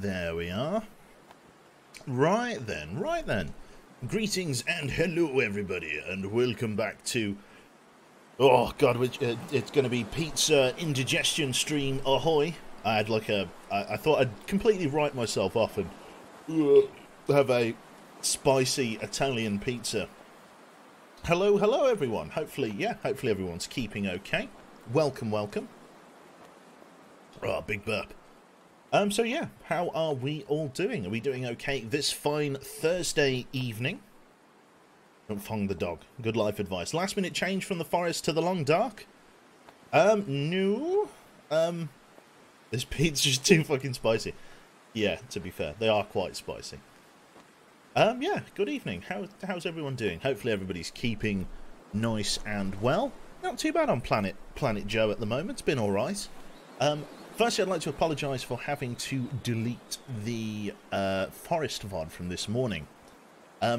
There we are. Right then. Greetings and hello everybody, and welcome back to... Oh god, it's going to be Pizza Indigestion Stream Ahoy. I had like I thought I'd completely write myself off and have a spicy Italian pizza. Hello everyone. Hopefully everyone's keeping okay. Welcome. Oh, big burp. So yeah, how are we all doing? Are we doing okay this fine Thursday evening? Don't fong the dog. Good life advice. Last minute change from the forest to the long dark? No. This pizza's too fucking spicy. Yeah, to be fair, they are quite spicy. Yeah, good evening. How's everyone doing? Hopefully everybody's keeping nice and well. Not too bad on Planet Joe at the moment. It's been alright. Firstly, I'd like to apologise for having to delete the Forest VOD from this morning.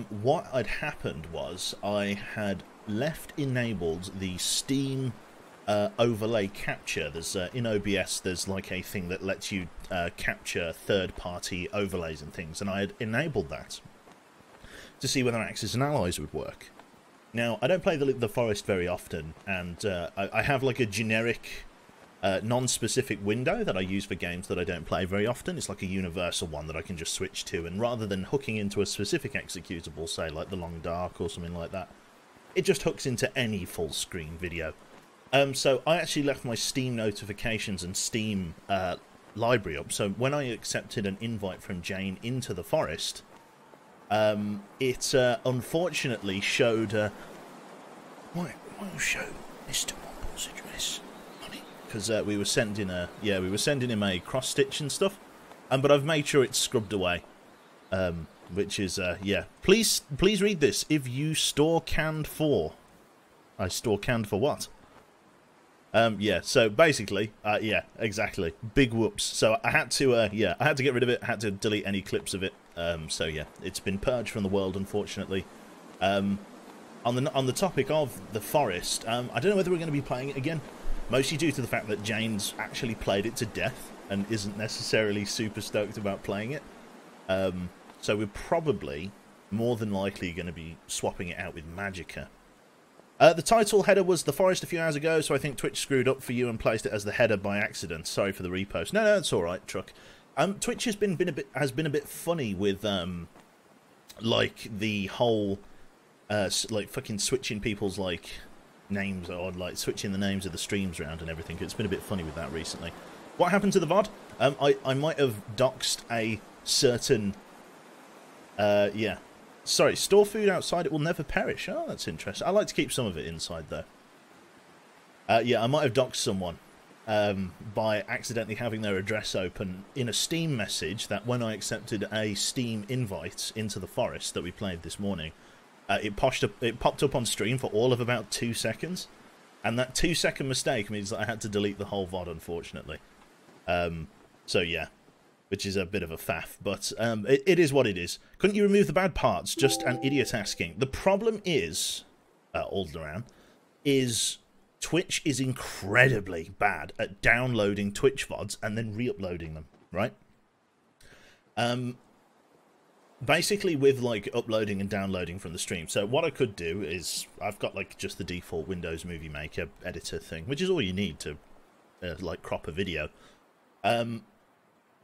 What had happened was I had left enabled the Steam overlay capture. There's in OBS, there's like a thing that lets you capture third-party overlays and things, and I had enabled that to see whether Axis and Allies would work. Now, I don't play the Forest very often, and I have like a generic... non-specific window that I use for games that I don't play very often. It's like a universal one that I can just switch to, and rather than hooking into a specific executable, say like The Long Dark or something like that, it just hooks into any full-screen video. So I actually left my Steam notifications and Steam library up, so when I accepted an invite from Jane into the Forest, it unfortunately showed... Why show Mr. Womble's address? Because we were sending him a cross stitch and stuff, but I've made sure it's scrubbed away, which is yeah. Please read this. If you store canned for, I store canned for what? Yeah. So basically, yeah, exactly. Big whoops. So I had to yeah, I had to get rid of it. I had to delete any clips of it. So yeah, it's been purged from the world, unfortunately. On the topic of the Forest, I don't know whether we're going to be playing it again. Mostly due to the fact that Jane's actually played it to death and isn't necessarily super stoked about playing it. So we're probably, more than likely, going to be swapping it out with Magicka. The title header was The Forest a few hours ago, so I think Twitch screwed up for you and placed it as the header by accident. Sorry for the repost. No, it's alright, Truck. Twitch has been a bit funny with, like, the whole, like, fucking switching people's, like... names, or like switching the names of the streams around and everything. It's been a bit funny with that recently. What happened to the VOD? I might have doxed a certain yeah, sorry, store food outside, it will never perish. Oh, that's interesting. I like to keep some of it inside though. Yeah, I might have doxed someone by accidentally having their address open in a Steam message that when I accepted a Steam invite into the Forest that we played this morning, it popped up on stream for all of about 2 seconds, and that 2-second mistake means that I had to delete the whole VOD, unfortunately. So yeah, which is a bit of a faff, but it is what it is. Couldn't you remove the bad parts? Just an idiot asking. The problem is, Alderan, is Twitch is incredibly bad at downloading Twitch VODs and then re-uploading them, right? Basically with like uploading and downloading from the stream. So what I could do is I've got like just the default Windows Movie Maker editor thing, which is all you need to like crop a video.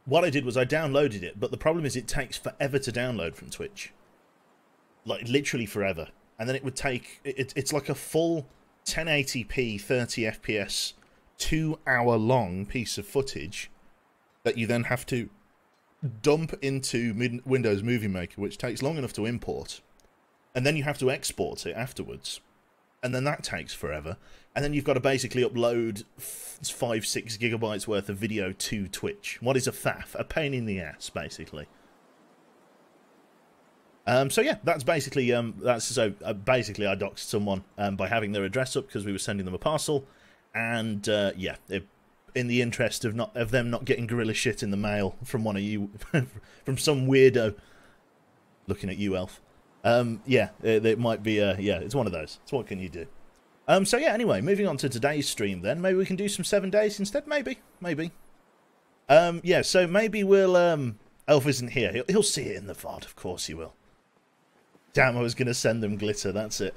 What I did was I downloaded it, but the problem is it takes forever to download from Twitch. Like literally forever. And then it would take it's like a full 1080p 30 FPS 2-hour long piece of footage that you then have to dump into Windows Movie Maker, which takes long enough to import, and then you have to export it afterwards, and then that takes forever, and then you've got to basically upload 5-6 gigabytes worth of video to Twitch. What is a faff? A pain in the ass, basically. So yeah, that's basically basically I doxed someone by having their address up because we were sending them a parcel, and yeah, in the interest of them not getting gorilla shit in the mail from one of you, from some weirdo. Looking at you, Elf. Yeah, it might be, yeah, it's one of those. So what can you do? So yeah, anyway, moving on to today's stream then. Maybe we can do some 7 days instead? Maybe. Yeah, so maybe we'll, Elf isn't here. He'll see it in the VOD. Of course he will. Damn, I was going to send them glitter. That's it.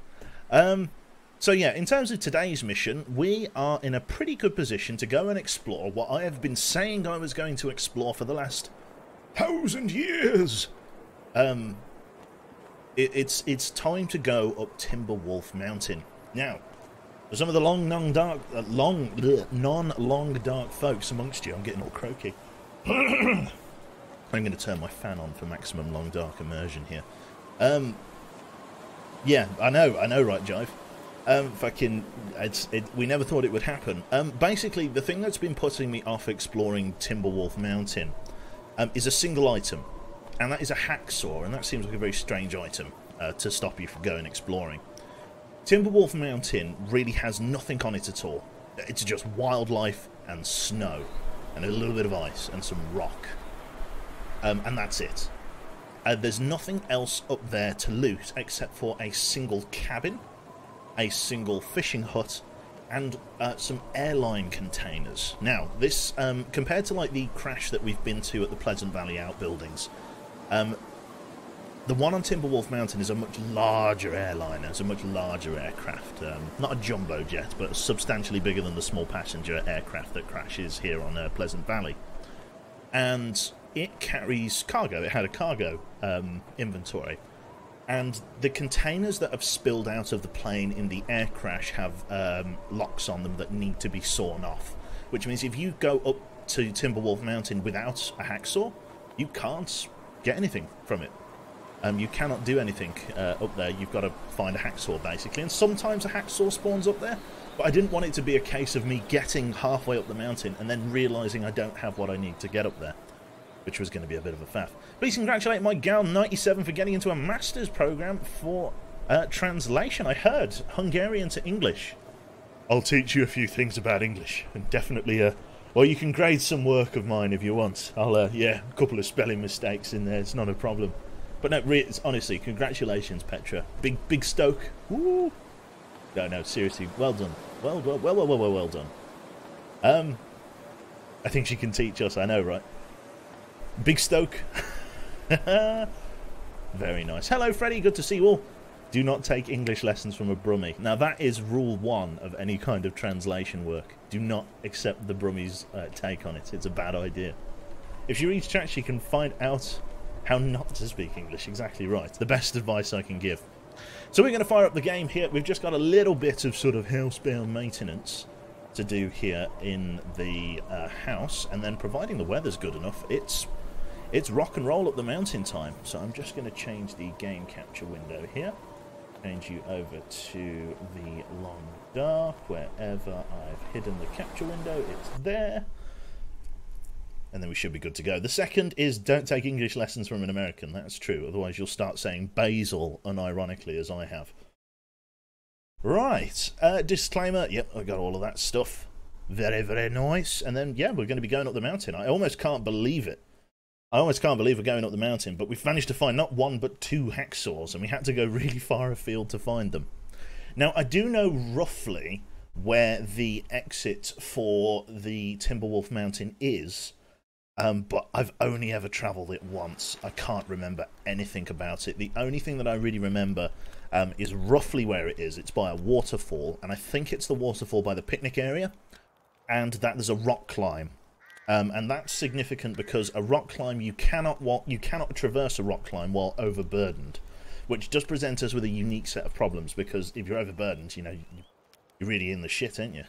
So yeah, in terms of today's mission, we are in a pretty good position to go and explore what I have been saying I was going to explore for the last 1,000 years. It's time to go up Timberwolf Mountain. Now, for some of the non-long dark folks amongst you, I'm getting all croaky. I'm going to turn my fan on for maximum long dark immersion here. Yeah, I know, right, Jive? We never thought it would happen. Basically, the thing that's been putting me off exploring Timberwolf Mountain is a single item, and that is a hacksaw, and that seems like a very strange item to stop you from going exploring. Timberwolf Mountain really has nothing on it at all. It's just wildlife and snow, and a little bit of ice and some rock, and that's it. There's nothing else up there to loot except for a single cabin, a single fishing hut, and some airline containers. Now, this, compared to like the crash that we've been to at the Pleasant Valley Outbuildings, the one on Timberwolf Mountain is a much larger airliner, it's a much larger aircraft. Not a jumbo jet, but substantially bigger than the small passenger aircraft that crashes here on Pleasant Valley. And it carries cargo. It had a cargo inventory. And the containers that have spilled out of the plane in the air crash have locks on them that need to be sawn off. Which means if you go up to Timberwolf Mountain without a hacksaw, you can't get anything from it. You cannot do anything up there. You've got to find a hacksaw, basically. And sometimes a hacksaw spawns up there, but I didn't want it to be a case of me getting halfway up the mountain and then realising I don't have what I need to get up there, which was going to be a bit of a faff. Please congratulate my gal 97 for getting into a master's program for translation. I heard Hungarian to English. I'll teach you a few things about English, and definitely, well, you can grade some work of mine if you want. I'll, yeah, a couple of spelling mistakes in there, it's not a problem. But no, honestly, congratulations, Petra. Big Stoke. Woo! No, seriously, well done. Well done. I think she can teach us, I know, right? Big Stoke. Very nice. Hello, Freddie. Good to see you all. Do not take English lessons from a Brummie. Now, that is rule 1 of any kind of translation work. Do not accept the Brummie's take on it. It's a bad idea. If she reads chat, she can find out how not to speak English. Exactly right. The best advice I can give. So we're going to fire up the game here. We've just got a little bit of sort of housebound maintenance to do here in the house, and then providing the weather's good enough, it's rock and roll up the mountain time. So I'm just going to change the game capture window here, change you over to the long dark. Wherever I've hidden the capture window, it's there, and then we should be good to go. The second is don't take English lessons from an American. That's true, otherwise you'll start saying basil unironically, as I have. Right, disclaimer, yep, I got all of that stuff. Very, very nice. And then, yeah, we're going to be going up the mountain. I almost can't believe it. I almost can't believe we're going up the mountain, but we've managed to find not 1 but 2 hacksaws, and we had to go really far afield to find them. Now, I do know roughly where the exit for the Timberwolf Mountain is, but I've only ever travelled it once. I can't remember anything about it. The only thing that I really remember is roughly where it is. It's by a waterfall, and I think it's the waterfall by the picnic area, and that there's a rock climb. And that's significant because a rock climb, you cannot traverse a rock climb while overburdened, which does present us with a unique set of problems, because if you're overburdened, you know, you're really in the shit, aren't you?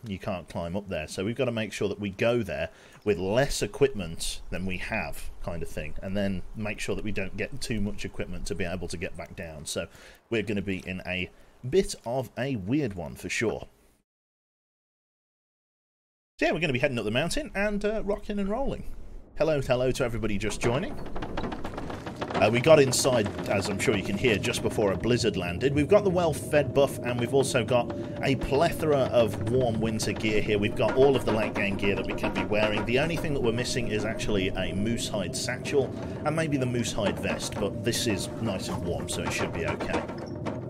You can't climb up there. So we've got to make sure that we go there with less equipment than we have, kind of thing, and then make sure that we don't get too much equipment to be able to get back down. So we're going to be in a bit of a weird one for sure. So yeah, we're going to be heading up the mountain and rocking and rolling. Hello to everybody just joining. We got inside, as I'm sure you can hear, just before a blizzard landed. We've got the well-fed buff, and we've also got a plethora of warm winter gear here. We've got all of the late game gear that we can be wearing. The only thing that we're missing is actually a moose hide satchel and maybe the moose hide vest, but this is nice and warm, so it should be okay.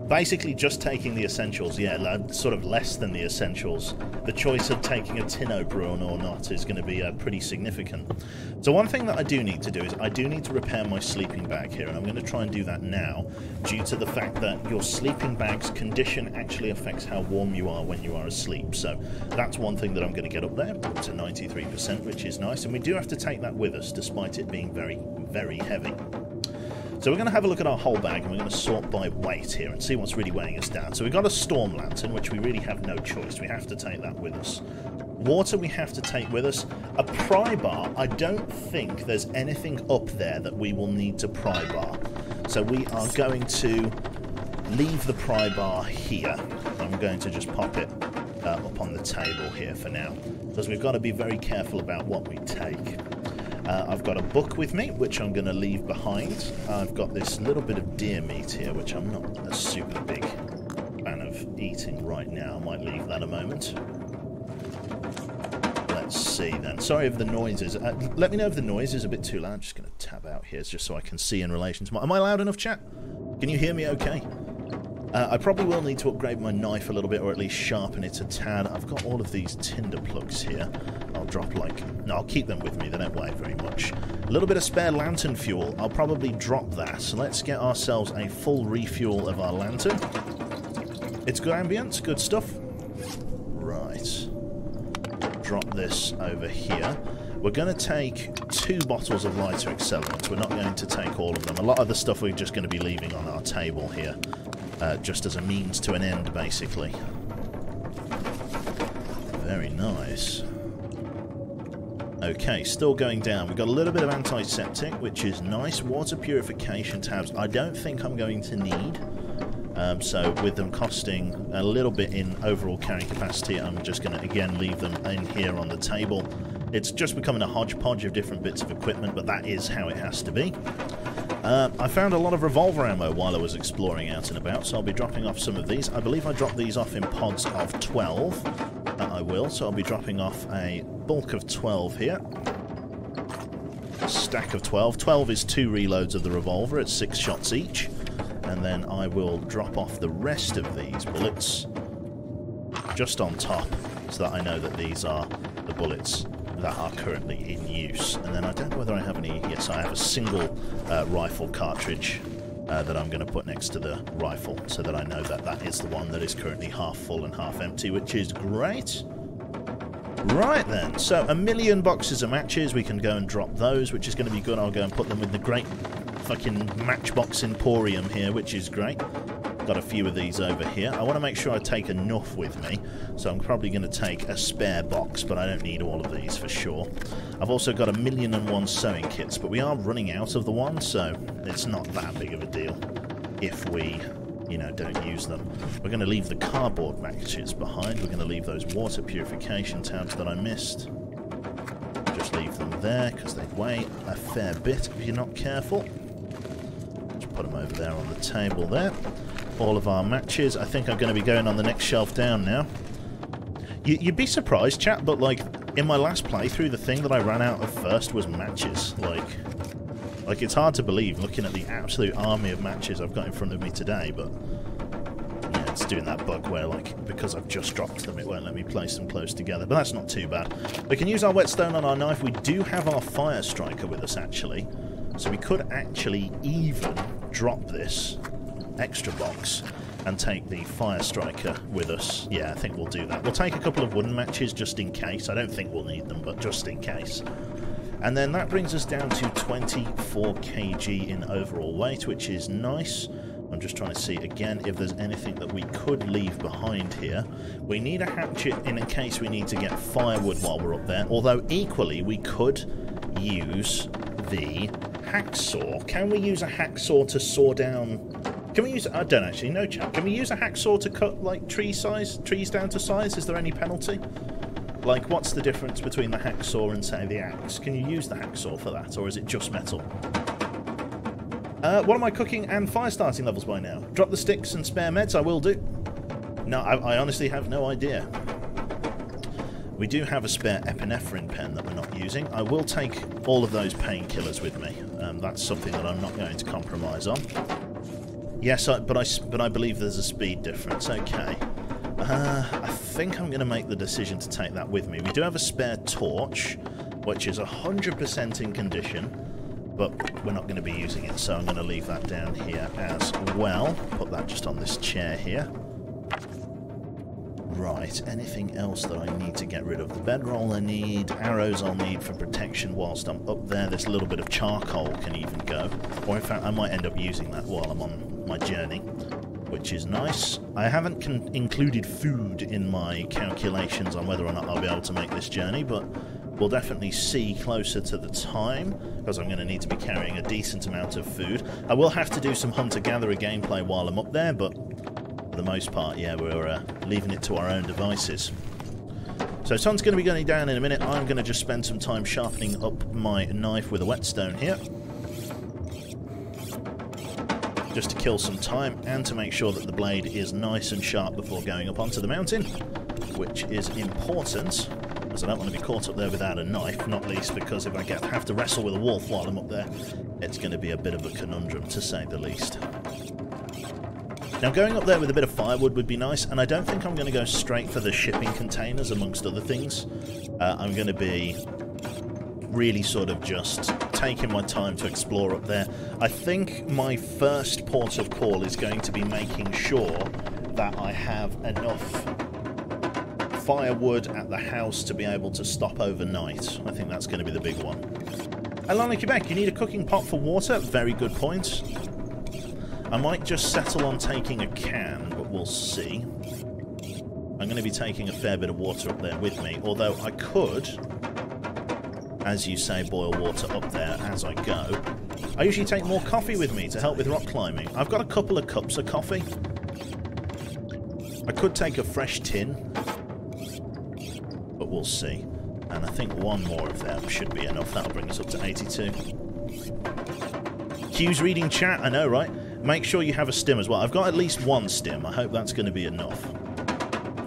Basically just taking the essentials, yeah, sort of less than the essentials. The choice of taking a Tinnobrun or not is going to be pretty significant. So one thing that I do need to do is I do need to repair my sleeping bag here, and I'm going to try and do that now, due to the fact that your sleeping bag's condition actually affects how warm you are when you are asleep. So that's one thing that I'm going to get up there to 93%, which is nice, and we do have to take that with us, despite it being very, very heavy. So we're going to have a look at our whole bag, and we're going to sort by weight here and see what's really weighing us down. So we've got a storm lantern, which we really have no choice. We have to take that with us. Water we have to take with us. A pry bar, I don't think there's anything up there that we will need to pry bar. So we are going to leave the pry bar here. I'm going to just pop it up on the table here for now, because we've got to be very careful about what we take. I've got a book with me, which I'm going to leave behind. I've got this little bit of deer meat here, which I'm not a super big fan of eating right now. I might leave that a moment. Let's see then. Sorry if the noise is... let me know if the noise is a bit too loud. I'm just going to tab out here just so I can see in relation to my... Am I loud enough, chat? Can you hear me okay? I probably will need to upgrade my knife a little bit, or at least sharpen it a tad. I've got all of these tinder plugs here. I'll drop like... No, I'll keep them with me. They don't weigh very much. A little bit of spare lantern fuel. I'll probably drop that. So let's get ourselves a full refuel of our lantern. It's good ambience, good stuff. Right. Drop this over here. We're going to take 2 bottles of lighter accelerants. We're not going to take all of them. A lot of the stuff we're just going to be leaving on our table here. Just as a means to an end, basically. Very nice. Okay, still going down. We've got a little bit of antiseptic, which is nice. Water purification tabs, I don't think I'm going to need. So with them costing a little bit in overall carrying capacity, I'm just going to, again, leave them in here on the table. It's just becoming a hodgepodge of different bits of equipment, but that is how it has to be. I found a lot of revolver ammo while I was exploring out and about, so I'll be dropping off some of these. I believe I dropped these off in pods of 12. I will, so I'll be dropping off a bulk of 12 here. A stack of 12. 12 is 2 reloads of the revolver at 6 shots each. And then I will drop off the rest of these bullets just on top, so that I know that these are the bullets that are currently in use. And then I don't know whether I have any... Yes, I have a single rifle cartridge that I'm going to put next to the rifle, so that I know that that is the one that is currently half full and half empty, which is great. Right then, so 1,000,000 boxes of matches. We can go and drop those, which is going to be good. I'll go and put them with the great fucking Matchbox Emporium here, which is great. Got a few of these over here. I want to make sure I take enough with me, so I'm probably going to take a spare box, but I don't need all of these for sure. I've also got 1,000,001 sewing kits, but we are running out of the one, so it's not that big of a deal if we, you know, don't use them. We're going to leave the cardboard matches behind. We're going to leave those water purification tabs that I missed. Just leave them there, because they weigh a fair bit if you're not careful. Just put them over there on the table there. All of our matches. I think I'm going to be going on the next shelf down now. You'd be surprised, chat, but like in my last playthrough, the thing that I ran out of first was matches. Like it's hard to believe looking at the absolute army of matches I've got in front of me today, but yeah, it's doing that bug where, like, because I've just dropped them, it won't let me place them close together, but that's not too bad. We can use our whetstone on our knife. We do have our fire striker with us, actually, so we could actually even drop this extra box and take the fire striker with us. Yeah, I think we'll do that. We'll take a couple of wooden matches just in case. I don't think we'll need them, but just in case. And then that brings us down to 24 kg in overall weight, which is nice. I'm just trying to see again if there's anything that we could leave behind here. We need a hatchet in case we need to get firewood while we're up there, although equally we could use the hacksaw. Can we use a hacksaw to saw down... Can we use... I don't actually know, chap. Can we use a hacksaw to cut, like, trees down to size? Is there any penalty? Like, what's the difference between the hacksaw and, say, the axe? Can you use the hacksaw for that, or is it just metal? What are my cooking and fire starting levels by now? Drop the sticks and spare meds, I will do. No, I honestly have no idea. We do have a spare epinephrine pen that we're not using. I will take all of those painkillers with me. That's something that I'm not going to compromise on. Yes, but I believe there's a speed difference. Okay. I think I'm going to make the decision to take that with me. We do have a spare torch, which is 100% in condition, but we're not going to be using it, so I'm going to leave that down here as well. Put that just on this chair here. Right, anything else that I need to get rid of? The bedroll I need, arrows I'll need for protection whilst I'm up there. This little bit of charcoal can even go. Or in fact, I might end up using that while I'm on my journey, which is nice. I haven't included food in my calculations on whether or not I'll be able to make this journey, but we'll definitely see closer to the time, because I'm going to need to be carrying a decent amount of food. I will have to do some hunter-gatherer gameplay while I'm up there, but for the most part, yeah, we're leaving it to our own devices. So sun's going to be going down in a minute. I'm going to just spend some time sharpening up my knife with a whetstone here, just to kill some time and to make sure that the blade is nice and sharp before going up onto the mountain, which is important, because I don't want to be caught up there without a knife, not least because if I have to wrestle with a wolf while I'm up there, it's going to be a bit of a conundrum, to say the least. Now, going up there with a bit of firewood would be nice, and I don't think I'm going to go straight for the shipping containers, amongst other things. I'm going to be really sort of just taking my time to explore up there. I think my first port of call is going to be making sure that I have enough firewood at the house to be able to stop overnight. I think that's going to be the big one. Alana Quebec, you need a cooking pot for water? Very good point. I might just settle on taking a can, but we'll see. I'm going to be taking a fair bit of water up there with me, although I could, as you say, boil water up there as I go. I usually take more coffee with me to help with rock climbing. I've got a couple of cups of coffee. I could take a fresh tin, but we'll see. And I think one more of them should be enough. That'll bring us up to 82. Q's reading chat, I know, right? Make sure you have a stim as well. I've got at least one stim. I hope that's going to be enough.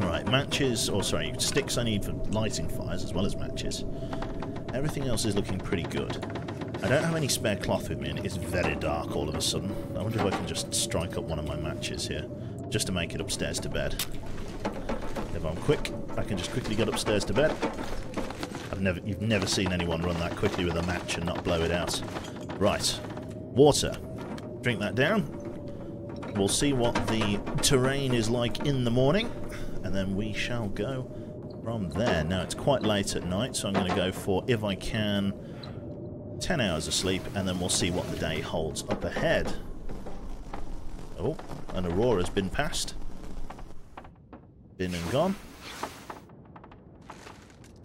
Right, matches, or sorry, sticks I need for lighting fires as well as matches. Everything else is looking pretty good. I don't have any spare cloth with me, and it is very dark all of a sudden. I wonder if I can just strike up one of my matches here, just to make it upstairs to bed. If I'm quick, I can just quickly get upstairs to bed. You've never seen anyone run that quickly with a match and not blow it out. Right, water. Drink that down. We'll see what the terrain is like in the morning, and then we shall go from there. Now, it's quite late at night, so I'm going to go for, if I can, 10 hours of sleep, and then we'll see what the day holds up ahead. Oh, an aurora's been passed. Been and gone.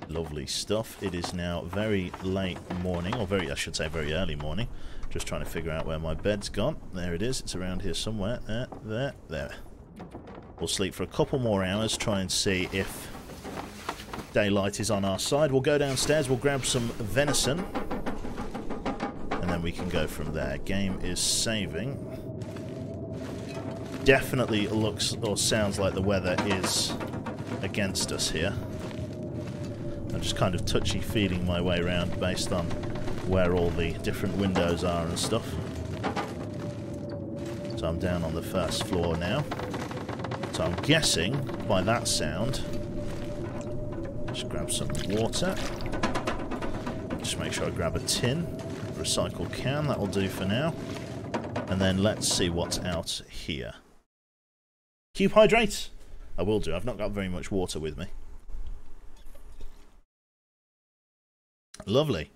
Lovely stuff. It is now very late morning, or I should say very early morning. Just trying to figure out where my bed's gone. There it is. It's around here somewhere. There. We'll sleep for a couple more hours, try and see if daylight is on our side. We'll go downstairs, we'll grab some venison, and then we can go from there. Game is saving. Definitely looks or sounds like the weather is against us here. I'm just kind of touchy-feeling my way around based on where all the different windows are and stuff. So I'm down on the first floor now. So I'm guessing by that sound, just grab some water. Just make sure I grab a tin, recycle can, that'll do for now. And then let's see what's out here. Cube hydrate! I will do, I've not got very much water with me. Lovely.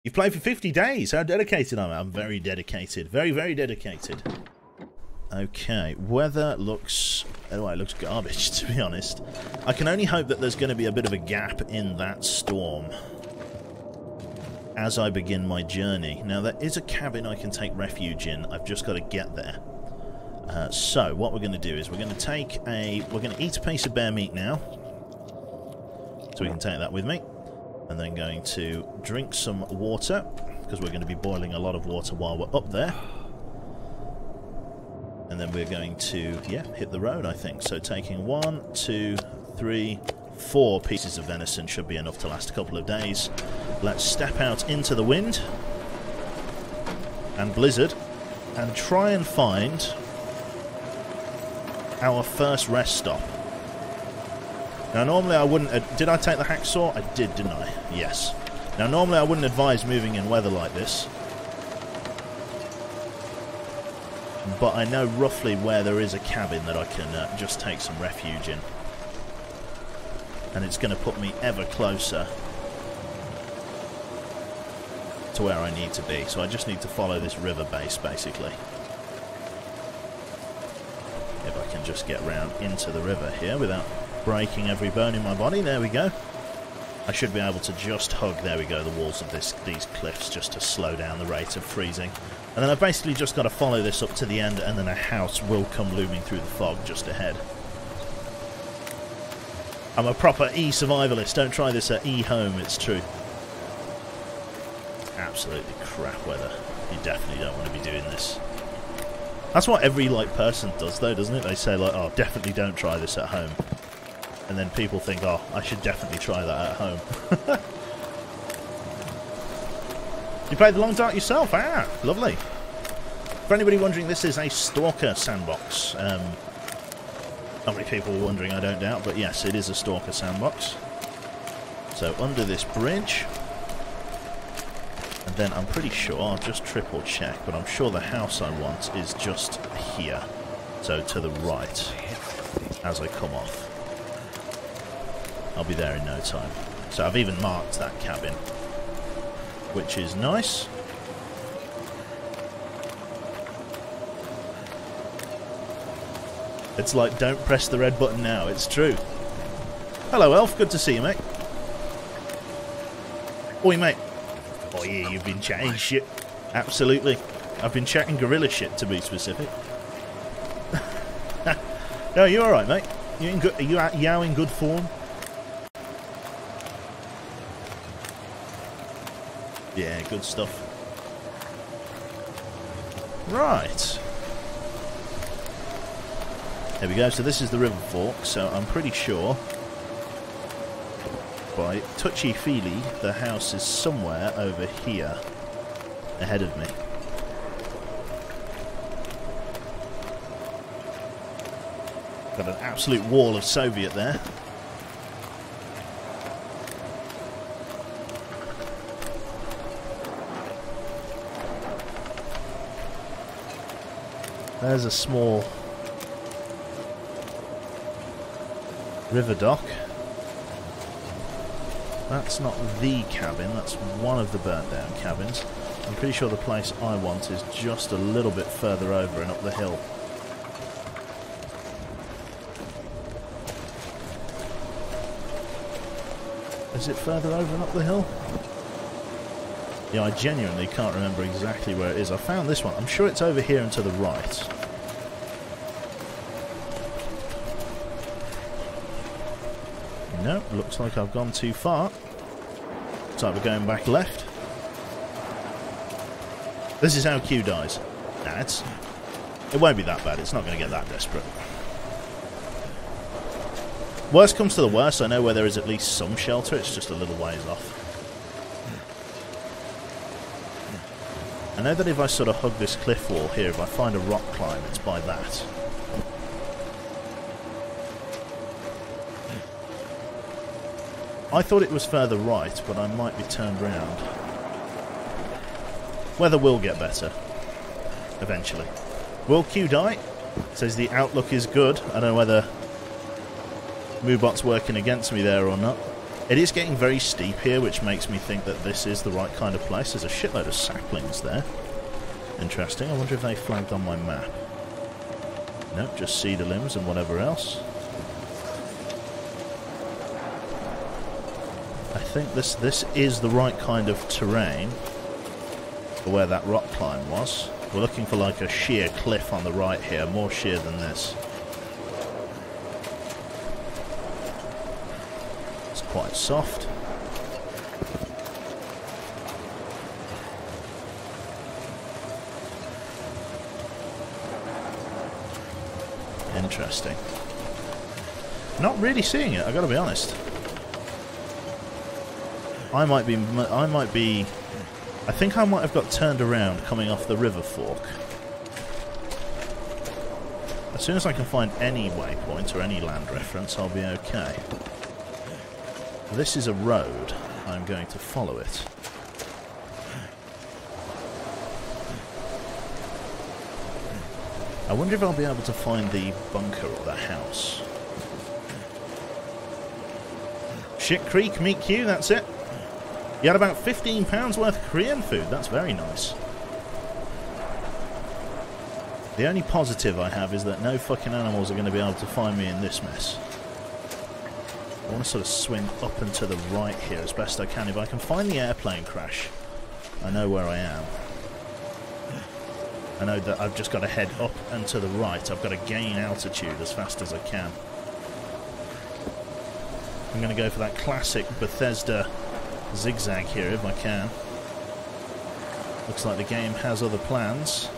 You've played for 50 days. How dedicated am I? I'm very dedicated. Very, very dedicated. Okay, weather looks... Oh, it looks garbage, to be honest. I can only hope that there's going to be a bit of a gap in that storm as I begin my journey. Now, there is a cabin I can take refuge in. I've just got to get there. So, what we're going to do is we're going to eat a piece of bear meat now. So we can take that with me. And then going to drink some water, because we're going to be boiling a lot of water while we're up there. And then we're going to, yeah, hit the road, I think. So taking 1, 2, 3, 4 pieces of venison should be enough to last a couple of days. Let's step out into the wind and blizzard and try and find our first rest stop. Now, normally I wouldn't... did I take the hacksaw? I did, didn't I? Yes. Now, normally I wouldn't advise moving in weather like this. But I know roughly where there is a cabin that I can just take some refuge in. And it's going to put me ever closer to where I need to be. So I just need to follow this river base, basically. If I can just get round into the river here without breaking every bone in my body. There we go. I should be able to just hug, there we go, the walls of these cliffs just to slow down the rate of freezing. And then I've basically just got to follow this up to the end, and then a house will come looming through the fog just ahead. I'm a proper E-survivalist. Don't try this at E-home, it's true. Absolutely crap weather. You definitely don't want to be doing this. That's what every person does though, doesn't it? They say oh, definitely don't try this at home. And then people think, oh, I should definitely try that at home. You played The Long Dark yourself? Ah, lovely. For anybody wondering, this is a Stalker sandbox. Not many people were wondering, I don't doubt, but yes, it is a Stalker sandbox. So under this bridge, and then I'm pretty sure, I'll just triple check, but I'm sure the house I want is just here. So to the right, as I come off. I'll be there in no time. So I've even marked that cabin, which is nice. It's like, don't press the red button now, it's true. Hello, Elf, good to see you, mate. Oi, mate. Oh yeah, you've been chatting shit. Absolutely. I've been chatting gorilla shit, to be specific. No, you alright, mate? You in good, are you in good form? Yeah, good stuff. Right. There we go, so this is the river fork, so I'm pretty sure by touchy-feely the house is somewhere over here ahead of me. Got an absolute wall of Soviet there. There's a small river dock. That's not the cabin, that's one of the burnt down cabins. I'm pretty sure the place I want is just a little bit further over and up the hill. Is it further over and up the hill? Yeah, I genuinely can't remember exactly where it is. I found this one. I'm sure it's over here and to the right. No, looks like I've gone too far. Looks like we're going back left. This is how Q dies. Nah, it won't be that bad. It's not going to get that desperate. Worst comes to the worst, I know where there is at least some shelter. It's just a little ways off. I know that if I sort of hug this cliff wall here, if I find a rock climb, it's by that. I thought it was further right, but I might be turned round. Weather will get better. Eventually. Will Q die? Says the outlook is good. I don't know whether Moobot's working against me there or not. It is getting very steep here, which makes me think that this is the right kind of place. There's a shitload of saplings there. Interesting. I wonder if they flagged on my map. Nope, just cedar limbs and whatever else. I think this is the right kind of terrain for where that rock climb was. We're looking for like a sheer cliff on the right here, more sheer than this. It's quite soft. Interesting. Not really seeing it, I gotta be honest. I think I might have got turned around coming off the river fork. As soon as I can find any waypoint or any land reference, I'll be okay. This is a road. I'm going to follow it. I wonder if I'll be able to find the bunker or the house. Shit Creek, meet Q, that's it. You had about £15 worth of Korean food. That's very nice. The only positive I have is that no fucking animals are going to be able to find me in this mess. I want to sort of swing up and to the right here as best I can. If I can find the airplane crash, I know where I am. I know that I've just got to head up and to the right. I've got to gain altitude as fast as I can. I'm going to go for that classic Bethesda zigzag here if I can. Looks like the game has other plans.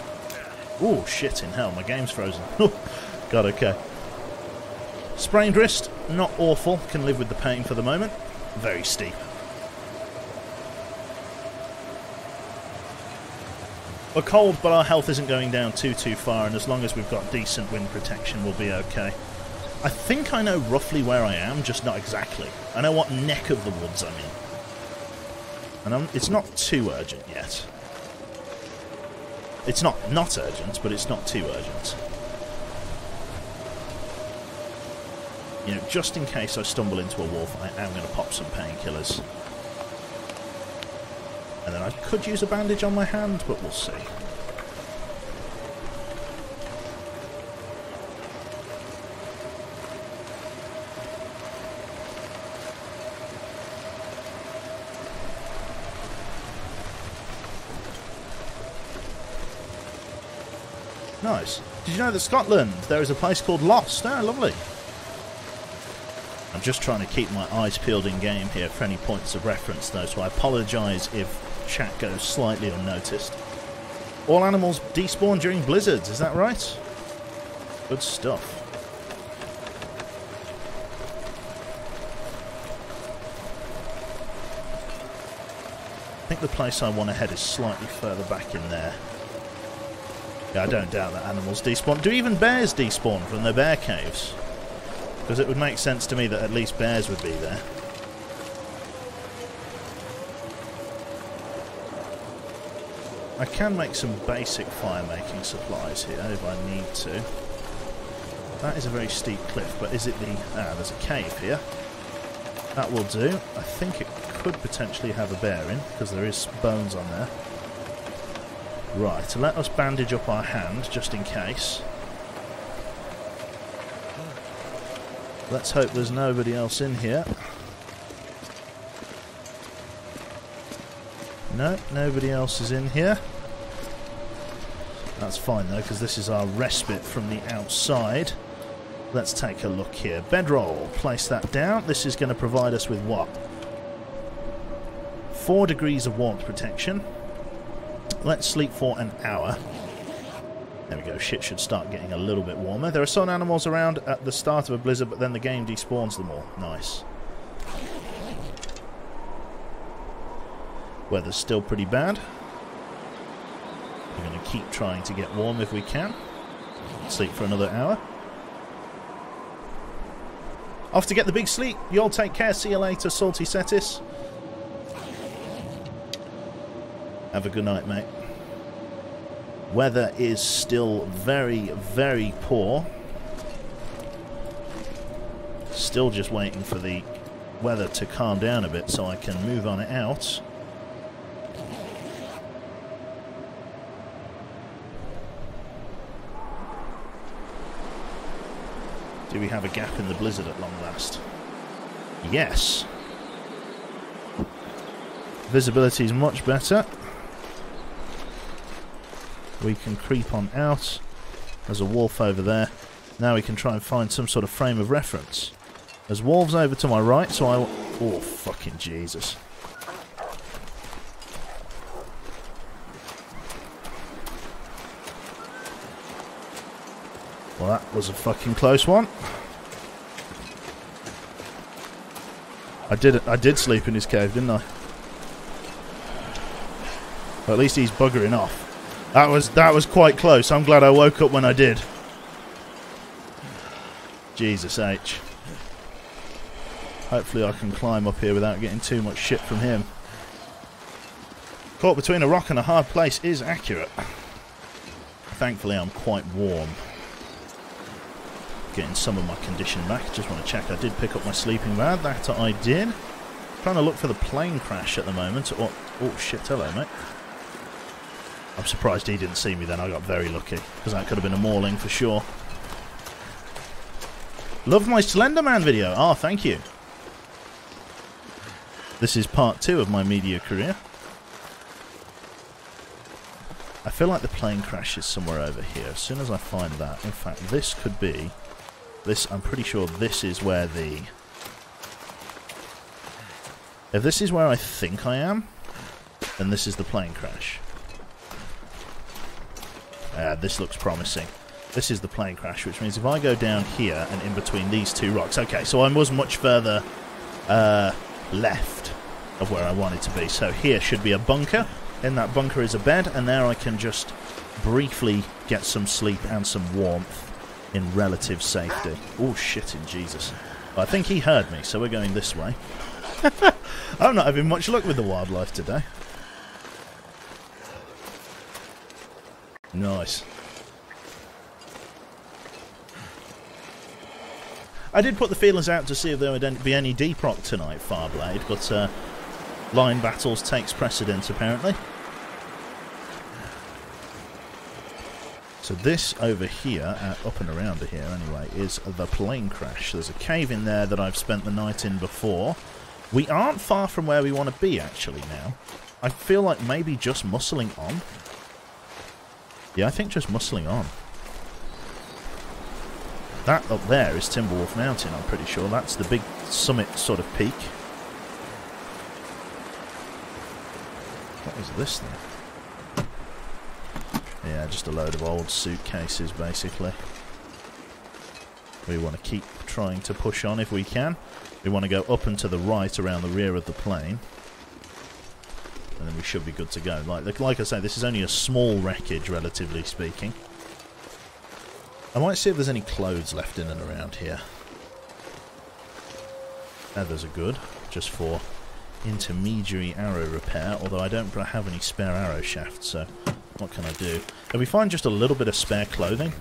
Oh, shit in hell, my game's frozen. God, okay. Sprained wrist, not awful. Can live with the pain for the moment. Very steep. We're cold, but our health isn't going down too far, and as long as we've got decent wind protection, we'll be okay. I think I know roughly where I am, just not exactly. I know what neck of the woods I'm in. And it's not too urgent yet. It's not urgent, but it's not too urgent. You know, just in case I stumble into a wolf, I am going to pop some painkillers. And then I could use a bandage on my hand, but we'll see. Nice. Did you know that Scotland, there is a place called Lost? Ah, lovely. I'm just trying to keep my eyes peeled in game here for any points of reference though, so I apologise if chat goes slightly unnoticed. All animals despawn during blizzards, is that right? Good stuff. I think the place I want to head is slightly further back in there. Yeah, I don't doubt that animals despawn. Do even bears despawn from their bear caves? Because it would make sense to me that at least bears would be there. I can make some basic fire-making supplies here if I need to. That is a very steep cliff, but is it the... Ah, there's a cave here. That will do. I think it could potentially have a bear in, because there is bones on there. Right, so let us bandage up our hand, just in case. Let's hope there's nobody else in here. No, nobody else is in here. That's fine though, because this is our respite from the outside. Let's take a look here. Bedroll, place that down. This is going to provide us with what? 4 degrees of warmth protection. Let's sleep for an hour. There we go, shit should start getting a little bit warmer. There are some animals around at the start of a blizzard, but then the game despawns them all. Nice. Weather's still pretty bad. We're going to keep trying to get warm if we can. Sleep for another hour. Off to get the big sleep. You all take care. See you later, Salty Cetis. Have a good night, mate. Weather is still very, very poor. Still just waiting for the weather to calm down a bit so I can move on out. Do we have a gap in the blizzard at long last? Yes. Visibility is much better. We can creep on out. There's a wolf over there. Now we can try and find some sort of frame of reference. There's wolves over to my right, so I... Oh, fucking Jesus. Well, that was a fucking close one. I did sleep in his cave, didn't I? Well, at least he's buggering off. That was quite close. I'm glad I woke up when I did. Jesus H. Hopefully I can climb up here without getting too much shit from him. Caught between a rock and a hard place is accurate. Thankfully I'm quite warm. Getting some of my condition back. Just want to check I did pick up my sleeping bag. That I did. Trying to look for the plane crash at the moment. Oh shit, hello mate. I'm surprised he didn't see me then. I got very lucky, because that could have been a mauling for sure. Love my Slenderman video. Oh, thank you. This is part 2 of my media career. I feel like the plane crash is somewhere over here. As soon as I find that, in fact, this could be... This, I'm pretty sure this is where the... If this is where I think I am, then this is the plane crash. This looks promising. This is the plane crash, which means if I go down here and in between these two rocks... Okay, so I was much further left of where I wanted to be. So here should be a bunker. In that bunker is a bed, and there I can just briefly get some sleep and some warmth in relative safety. Oh, shit in Jesus. I think he heard me, so we're going this way. I'm not having much luck with the wildlife today. Nice. I did put the feelers out to see if there would be any deproc tonight, Farblade, but line battles takes precedence apparently. So this over here, up and around here anyway, is the plane crash. There's a cave in there that I've spent the night in before. We aren't far from where we want to be actually now. I feel like maybe just muscling on. Yeah, I think just muscling on. That up there is Timberwolf Mountain, I'm pretty sure. That's the big summit sort of peak. What is this thing? Yeah, just a load of old suitcases, basically. We want to keep trying to push on if we can. We want to go up and to the right around the rear of the plane. And then we should be good to go. Like I say, this is only a small wreckage, relatively speaking. I might see if there's any clothes left in and around here. Feathers are good, just for intermediary arrow repair, although I don't have any spare arrow shafts, so what can I do? If we find just a little bit of spare clothing,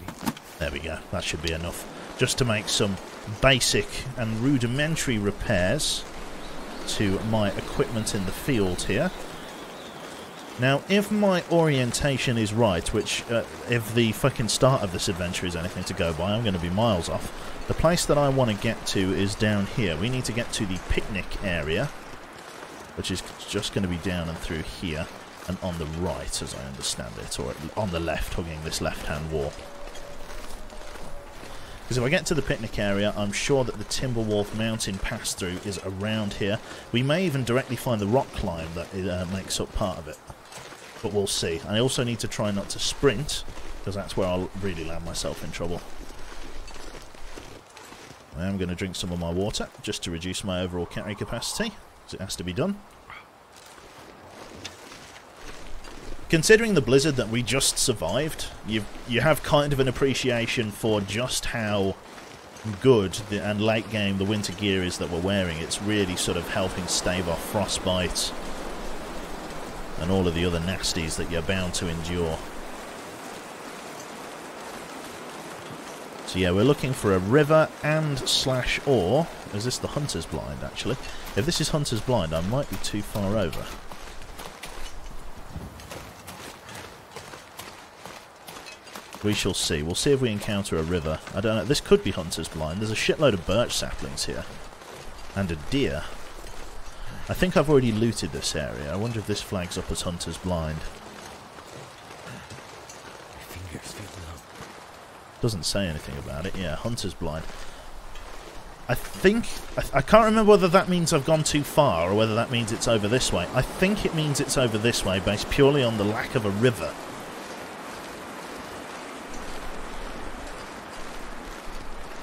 there we go, that should be enough. Just to make some basic and rudimentary repairs to my equipment in the field here. Now, if my orientation is right, which, if the fucking start of this adventure is anything to go by, I'm going to be miles off. The place that I want to get to is down here. We need to get to the picnic area, which is just going to be down and through here, and on the right, as I understand it, or on the left, hugging this left-hand wall. Because if I get to the picnic area, I'm sure that the Timberwolf Mountain pass-through is around here. We may even directly find the rock climb that makes up part of it. But we'll see. I also need to try not to sprint, because that's where I'll really land myself in trouble. I am going to drink some of my water, just to reduce my overall carry capacity, because it has to be done. Considering the blizzard that we just survived, you have kind of an appreciation for just how good and late game the winter gear is that we're wearing. It's really sort of helping stave off frostbite and all of the other nasties that you're bound to endure. So yeah, we're looking for a river and / or... Is this the Hunter's Blind, actually? If this is Hunter's Blind, I might be too far over. We shall see. We'll see if we encounter a river. I don't know. This could be Hunter's Blind. There's a shitload of birch saplings here. And a deer. I think I've already looted this area. I wonder if this flags up as Hunter's Blind. Doesn't say anything about it. Yeah, Hunter's Blind. I think... I can't remember whether that means I've gone too far or whether that means it's over this way. I think it means it's over this way based purely on the lack of a river.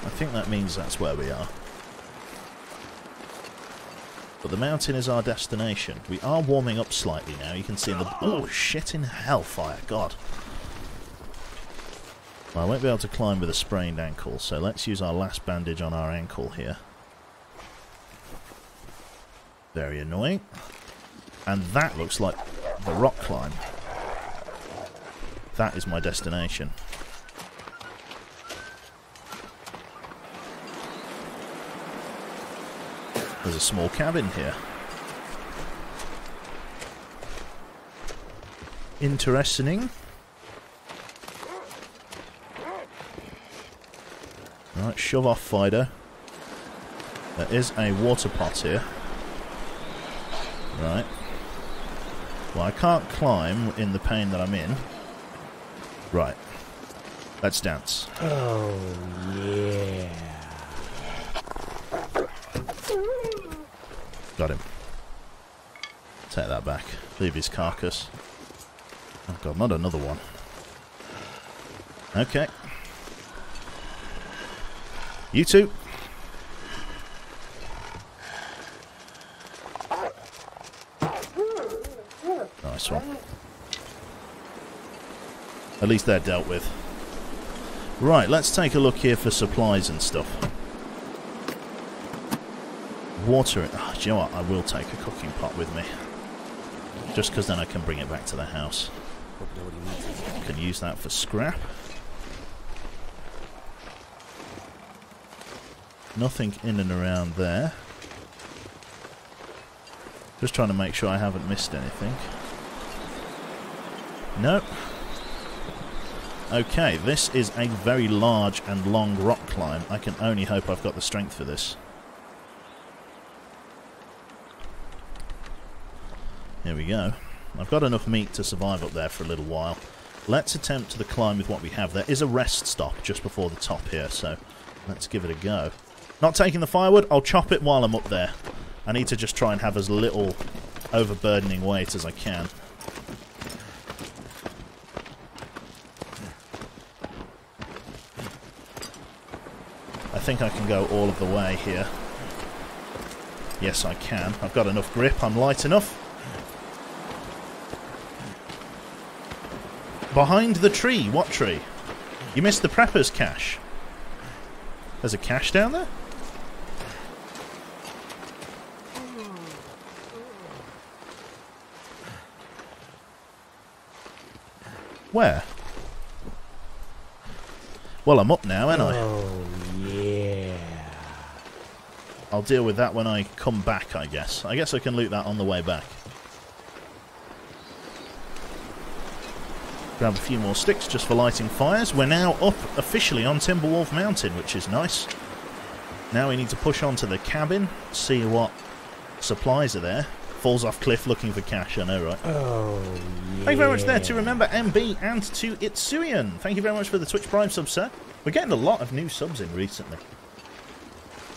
I think that means that's where we are. But the mountain is our destination. We are warming up slightly now. You can see in the... Oh, shit in hellfire. God. Well, I won't be able to climb with a sprained ankle, so let's use our last bandage on our ankle here. Very annoying. And that looks like the rock climb. That is my destination. There's a small cabin here. Interesting. Right, shove off, Fido. There is a water pot here. Right. Well, I can't climb in the pain that I'm in. Right. Let's dance. Oh, yeah. Got him. Take that back. Leave his carcass. Oh god, not another one. Okay. You two. Nice one. At least they're dealt with. Right, let's take a look here for supplies and stuff. Water. Oh, do you know what? I will take a cooking pot with me. Just because then I can bring it back to the house. Can use that for scrap. Nothing in and around there. Just trying to make sure I haven't missed anything. Nope. Okay, this is a very large and long rock climb. I can only hope I've got the strength for this. Here we go. I've got enough meat to survive up there for a little while. Let's attempt the climb with what we have. There is a rest stop just before the top here, so let's give it a go. Not taking the firewood, I'll chop it while I'm up there. I need to just try and have as little overburdening weight as I can. I think I can go all of the way here. Yes, I can. I've got enough grip, I'm light enough. Behind the tree. What tree? You missed the prepper's cache. There's a cache down there? Where? Well, I'm up now, ain't I? Oh, yeah. I'll deal with that when I come back, I guess. I guess I can loot that on the way back. Grab a few more sticks just for lighting fires. We're now up officially on Timberwolf Mountain, which is nice. Now we need to push on to the cabin, see what supplies are there. Falls off cliff looking for cash, I know, right? Oh, yeah. Thank you very much there to Remember MB and to Itsuian. Thank you very much for the Twitch Prime sub, sir. We're getting a lot of new subs in recently.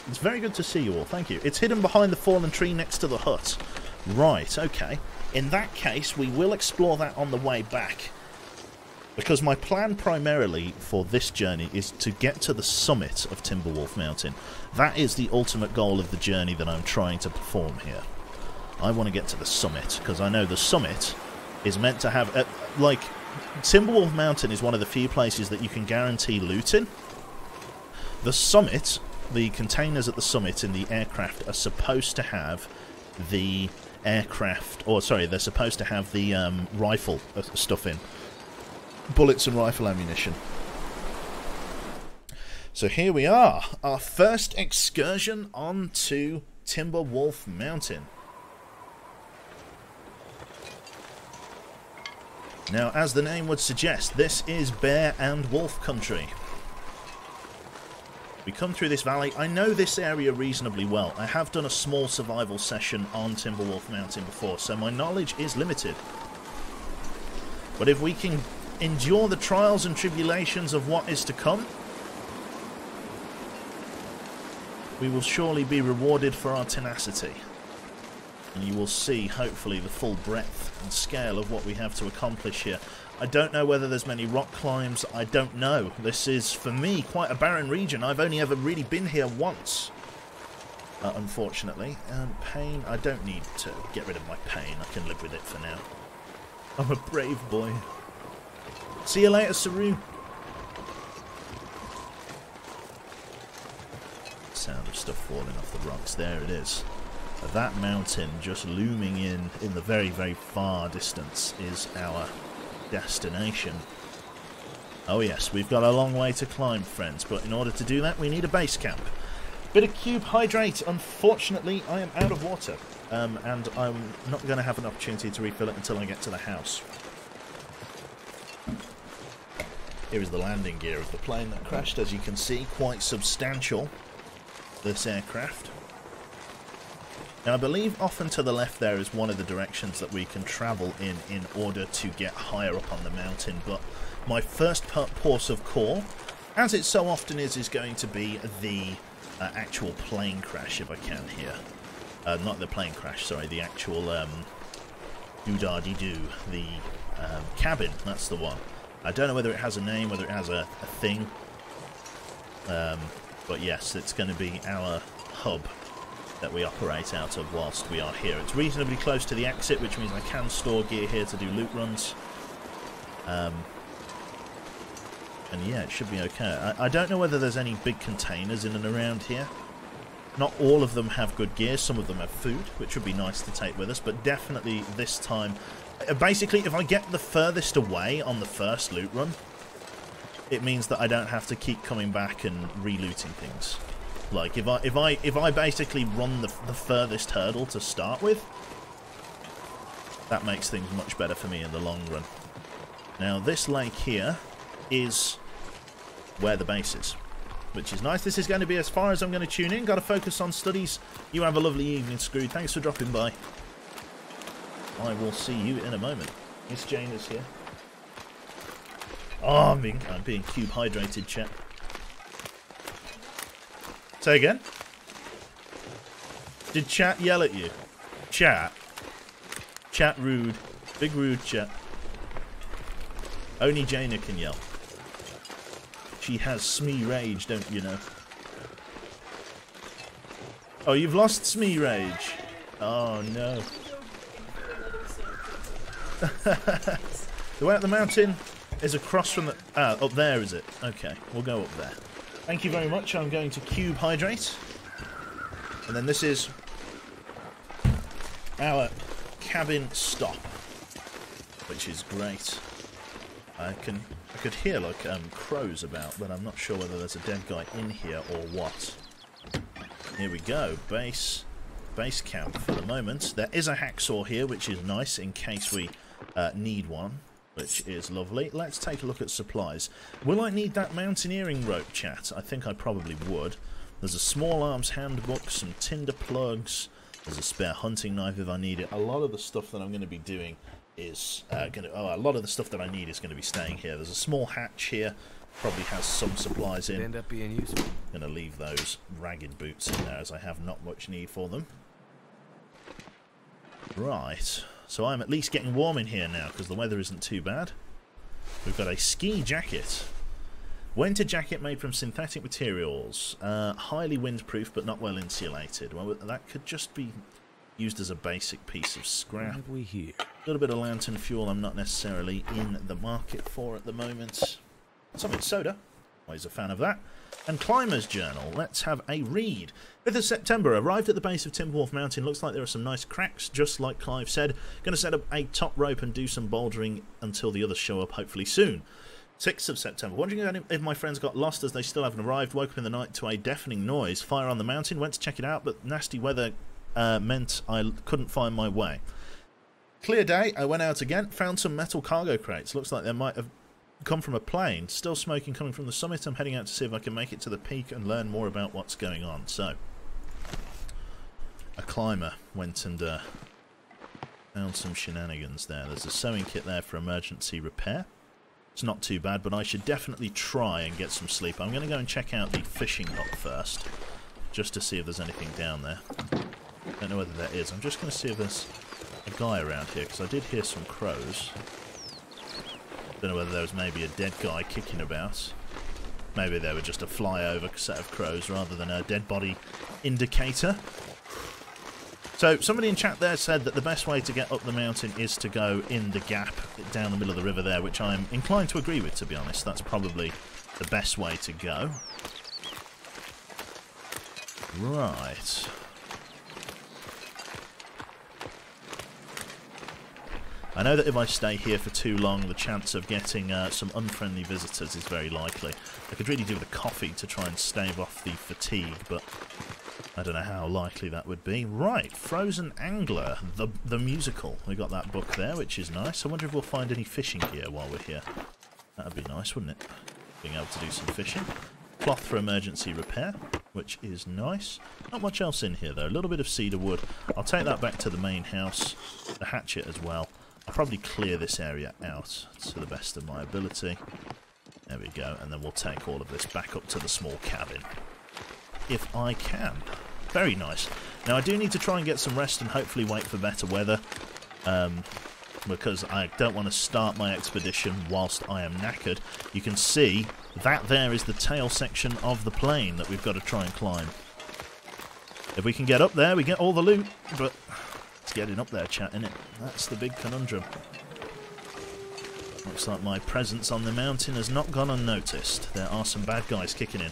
It's very good to see you all, thank you. It's hidden behind the fallen tree next to the hut. Right, okay. In that case, we will explore that on the way back. Because my plan primarily for this journey is to get to the summit of Timberwolf Mountain. That is the ultimate goal of the journey that I'm trying to perform here. I want to get to the summit, because I know the summit is meant to have... like, Timberwolf Mountain is one of the few places that you can guarantee loot in. The summit, the containers at the summit in the aircraft are supposed to have the aircraft... or, sorry, they're supposed to have the rifle stuff in. Bullets and rifle ammunition. So here we are, our first excursion onto Timberwolf Mountain. Now, as the name would suggest, this is bear and wolf country. We come through this valley. I know this area reasonably well. I have done a small survival session on Timberwolf Mountain before, so my knowledge is limited. But if we can endure the trials and tribulations of what is to come, we will surely be rewarded for our tenacity. And you will see, hopefully, the full breadth and scale of what we have to accomplish here. I don't know whether there's many rock climbs. I don't know. This is, for me, quite a barren region. I've only ever really been here once, unfortunately. Pain, I don't need to get rid of my pain. I can live with it for now. I'm a brave boy. See you later, Saru. sound of stuff falling off the rocks. There it is. That mountain just looming in the very, very far distance is our destination. Oh yes, we've got a long way to climb, friends, but in order to do that we need a base camp. Bit of cube hydrate. Unfortunately, I am out of water, and I'm not going to have an opportunity to refill it until I get to the house. Here is the landing gear of the plane that crashed. As you can see, quite substantial, this aircraft. Now, I believe off and to the left there is one of the directions that we can travel in order to get higher up on the mountain, but my first port of call, as it so often is going to be the actual plane crash, if I can here. Not the plane crash, sorry, the actual doo-da-dee-doo, the cabin, that's the one. I don't know whether it has a name, whether it has a thing, but yes, it's going to be our hub that we operate out of whilst we are here. It's reasonably close to the exit, which means I can store gear here to do loot runs. And yeah, it should be okay. I don't know whether there's any big containers in and around here. Not all of them have good gear. Some of them have food, which would be nice to take with us, but definitely this time... Basically, if I get the furthest away on the first loot run, it means that I don't have to keep coming back and re-looting things. Like, if I basically run the furthest hurdle to start with, that makes things much better for me in the long run. Now, this lake here is where the base is, which is nice. This is going to be as far as I'm going to tune in. Got to focus on studies. You have a lovely evening, Screwed. Thanks for dropping by. I will see you in a moment. Miss Jane is here. Oh, I'm being cube hydrated, chat. Say again? Did chat yell at you? Chat? Chat rude. Big rude chat. Only Jaina can yell. She has Smee Rage, don't you know? Oh, you've lost Smee Rage. Oh, no. The way up the mountain is across from the... Ah, up there is it? Okay, we'll go up there. Thank you very much. I'm going to cube hydrate. And then this is our cabin stop, which is great. I could hear like crows about, but I'm not sure whether there's a dead guy in here or what. Here we go. Base camp for the moment. There is a hacksaw here, which is nice in case we need one, which is lovely. Let's take a look at supplies. Will I need that mountaineering rope, chat? I think I probably would. There's a small arms handbook, some tinder plugs, there's a spare hunting knife if I need it. A lot of the stuff that I'm going to be doing is a lot of the stuff that I need is going to be staying here. There's a small hatch here, probably has some supplies in. End up being useful. I'm going to leave those ragged boots in there as I have not much need for them. Right. So I'm at least getting warm in here now, because the weather isn't too bad. We've got a ski jacket. Winter jacket made from synthetic materials. Highly windproof, but not well insulated. Well, that could just be used as a basic piece of scrap. What have we here? A little bit of lantern fuel I'm not necessarily in the market for at the moment. Something soda. Always a fan of that. And Climber's Journal. Let's have a read. 5th of September. Arrived at the base of Timberwolf Mountain. Looks like there are some nice cracks, just like Clive said. Going to set up a top rope and do some bouldering until the others show up, hopefully soon. 6th of September. Wondering if my friends got lost as they still haven't arrived. Woke up in the night to a deafening noise. Fire on the mountain. Went to check it out, but nasty weather meant I couldn't find my way. Clear day. I went out again. Found some metal cargo crates. Looks like they might have come from a plane. Still smoking coming from the summit. I'm heading out to see if I can make it to the peak and learn more about what's going on. So, a climber went and found some shenanigans there. There's a sewing kit there for emergency repair. It's not too bad, but I should definitely try and get some sleep. I'm going to go and check out the fishing hut first, just to see if there's anything down there. Don't know whether there is. I'm just going to see if there's a guy around here, because I did hear some crows. Don't know whether there was maybe a dead guy kicking about. Maybe they were just a flyover set of crows rather than a dead body indicator. So somebody in chat there said that the best way to get up the mountain is to go in the gap down the middle of the river there, which I'm inclined to agree with, to be honest. That's probably the best way to go. Right. I know that if I stay here for too long, the chance of getting some unfriendly visitors is very likely. I could really do with a coffee to try and stave off the fatigue, but I don't know how likely that would be. Right, Frozen Angler, the musical. We got that book there, which is nice. I wonder if we'll find any fishing gear while we're here. That'd be nice, wouldn't it? Being able to do some fishing. Cloth for emergency repair, which is nice. Not much else in here, though. A little bit of cedar wood. I'll take that back to the main house. The hatchet as well. I'll probably clear this area out to the best of my ability. There we go, and then we'll take all of this back up to the small cabin. If I can. Very nice. Now I do need to try and get some rest and hopefully wait for better weather. Because I don't want to start my expedition whilst I am knackered. You can see that there is the tail section of the plane that we've got to try and climb. If we can get up there, we get all the loot, but it's getting up there, chat, innit? That's the big conundrum. Looks like my presence on the mountain has not gone unnoticed. There are some bad guys kicking in.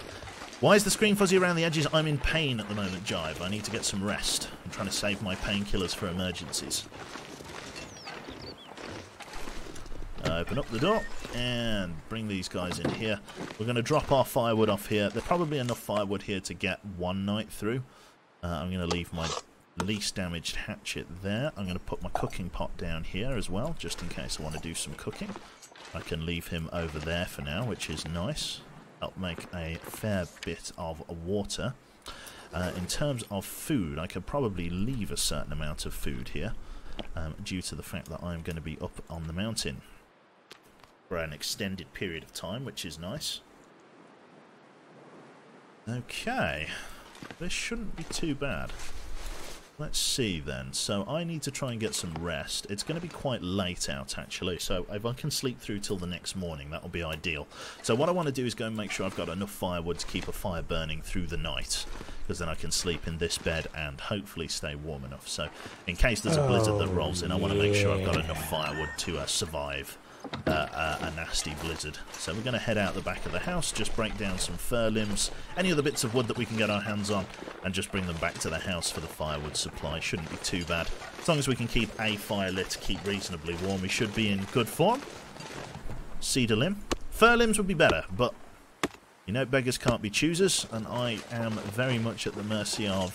Why is the screen fuzzy around the edges? I'm in pain at the moment, Jive. I need to get some rest. I'm trying to save my painkillers for emergencies. Open up the door and bring these guys in here. We're going to drop our firewood off here. There's probably enough firewood here to get one night through. I'm going to leave my least damaged hatchet there. I'm going to put my cooking pot down here as well, just in case I want to do some cooking. I can leave him over there for now, which is nice. That'll make a fair bit of water. In terms of food, I could probably leave a certain amount of food here, due to the fact that I'm going to be up on the mountain for an extended period of time, which is nice. Okay, this shouldn't be too bad. Let's see then. So I need to try and get some rest. It's going to be quite late out actually, so if I can sleep through till the next morning, that will be ideal. So what I want to do is go and make sure I've got enough firewood to keep a fire burning through the night, because then I can sleep in this bed and hopefully stay warm enough. So in case there's a blizzard that rolls in, I want to make sure I've got enough firewood to survive a nasty blizzard. So we're going to head out the back of the house, just break down some fir limbs, any other bits of wood that we can get our hands on, and just bring them back to the house for the firewood supply. Shouldn't be too bad. As long as we can keep a fire lit, keep reasonably warm, we should be in good form. Cedar limb. Fir limbs would be better, but you know, beggars can't be choosers, and I am very much at the mercy of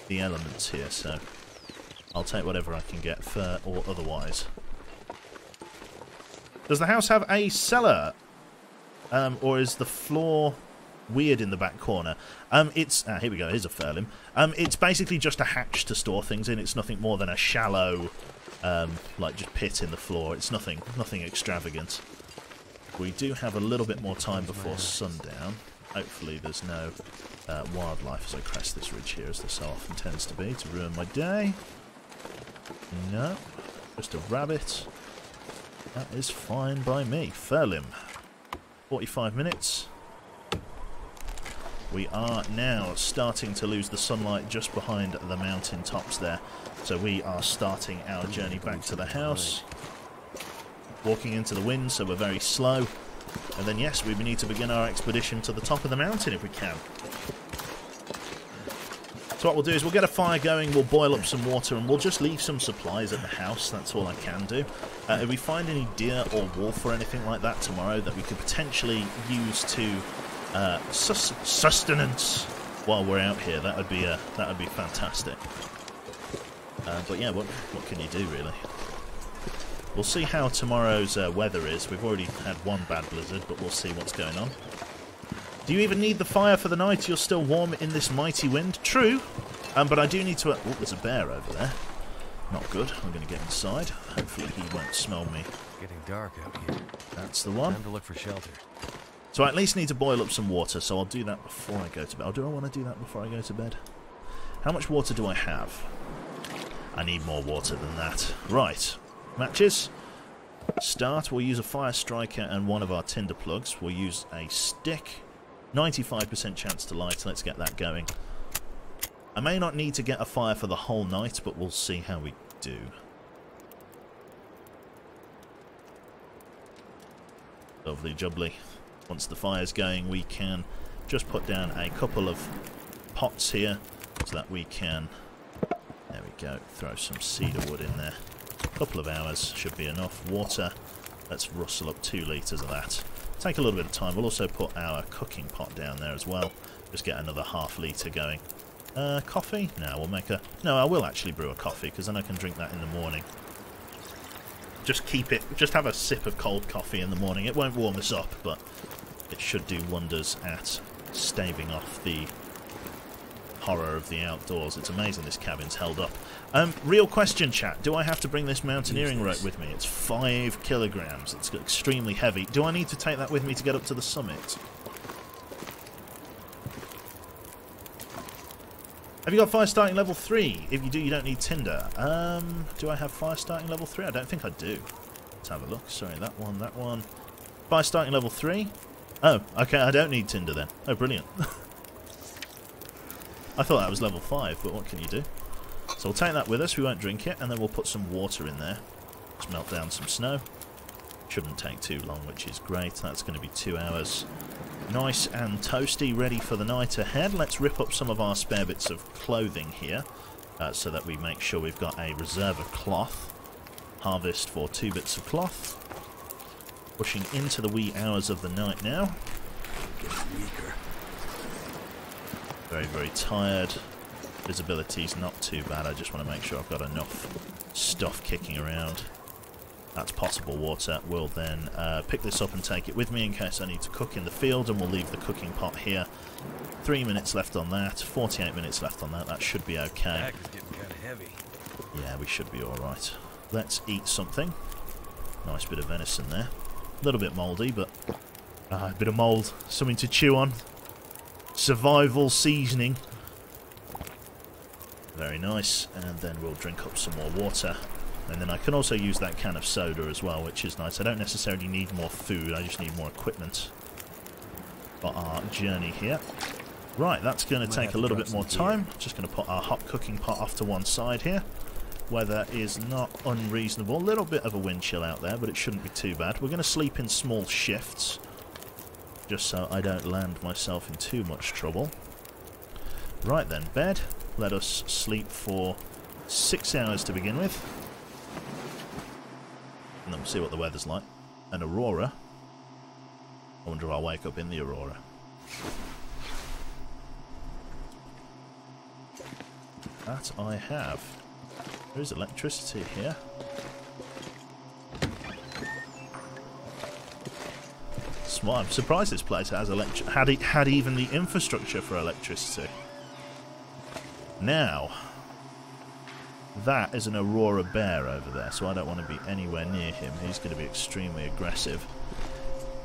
the elements here, so I'll take whatever I can get, fur or otherwise. Does the house have a cellar? Or is the floor weird in the back corner? Here we go, here's a fur limb. It's basically just a hatch to store things in. It's nothing more than a shallow, like just pit in the floor. It's nothing extravagant. We do have a little bit more time before sundown. Hopefully there's no wildlife as I crest this ridge here, as there so often tends to be, to ruin my day. No, just a rabbit. That is fine by me. Fur limb. 45 minutes. We are now starting to lose the sunlight just behind the mountain tops there. So we are starting our journey back to the house. Walking into the wind, so we're very slow. And then yes, we need to begin our expedition to the top of the mountain if we can. So what we'll do is we'll get a fire going, we'll boil up some water, and we'll just leave some supplies at the house. That's all I can do. If we find any deer or wolf or anything like that tomorrow that we could potentially use to sustenance while we're out here, that would be fantastic. But yeah, what can you do really? We'll see how tomorrow's weather is. We've already had one bad blizzard, but we'll see what's going on. Do you even need the fire for the night? You're still warm in this mighty wind. True, but I do need to... Oh, there's a bear over there. Not good. I'm going to get inside. Hopefully he won't smell me. Getting dark out here. That's the one. Time to look for shelter. So I at least need to boil up some water, so I'll do that before I go to bed. Oh, do I want to do that before I go to bed? How much water do I have? I need more water than that. Right. Matches. Start. We'll use a fire striker and one of our tinder plugs. We'll use a stick. 95% chance to light. Let's get that going. I may not need to get a fire for the whole night, but we'll see how we do. Lovely jubbly. Once the fire's going, we can just put down a couple of pots here so that we can, there we go, throw some cedar wood in there. A couple of hours should be enough. Water, let's rustle up 2 litres of that. Take a little bit of time. We'll also put our cooking pot down there as well. Just get another ½ litre going. Coffee? No, we'll make a... No, I will actually brew a coffee, because then I can drink that in the morning. Just keep it... Just have a sip of cold coffee in the morning. It won't warm us up, but it should do wonders at staving off the horror of the outdoors. It's amazing this cabin's held up. Real question, chat. Do I have to bring this mountaineering rope with me? It's 5 kilograms. It's extremely heavy. Do I need to take that with me to get up to the summit? Have you got fire starting level 3? If you do, you don't need tinder. Do I have fire starting level 3? I don't think I do. Let's have a look. Sorry, that one, that one. Fire starting level 3? Oh, okay, I don't need tinder then. Oh, brilliant. I thought that was level 5, but what can you do? So we'll take that with us, we won't drink it, and then we'll put some water in there. Just melt down some snow. Shouldn't take too long, which is great. That's going to be 2 hours. Nice and toasty, ready for the night ahead. Let's rip up some of our spare bits of clothing here, so that we make sure we've got a reserve of cloth. Harvest for 2 bits of cloth. Pushing into the wee hours of the night now. Very, very tired. Visibility's not too bad. I just want to make sure I've got enough stuff kicking around. That's potable water. We'll then pick this up and take it with me in case I need to cook in the field, and we'll leave the cooking pot here. 3 minutes left on that, 48 minutes left on that. That should be okay. That is getting kind of heavy. Yeah, we should be alright. Let's eat something. Nice bit of venison there. A little bit mouldy, but a bit of mould. Something to chew on. Survival seasoning. Very nice. And then we'll drink up some more water. And then I can also use that can of soda as well, which is nice. I don't necessarily need more food, I just need more equipment for our journey here. Right, that's going to take a little bit more time. Just going to put our hot cooking pot off to one side here. Weather is not unreasonable. A little bit of a wind chill out there, but it shouldn't be too bad. We're going to sleep in small shifts, just so I don't land myself in too much trouble. Right then, bed. Let us sleep for 6 hours to begin with. And then we'll see what the weather's like. An aurora. I wonder if I'll wake up in the aurora. That I have. There is electricity here. Smart. I'm surprised this place has had even the infrastructure for electricity. Now, that is an aurora bear over there, so I don't want to be anywhere near him. He's going to be extremely aggressive.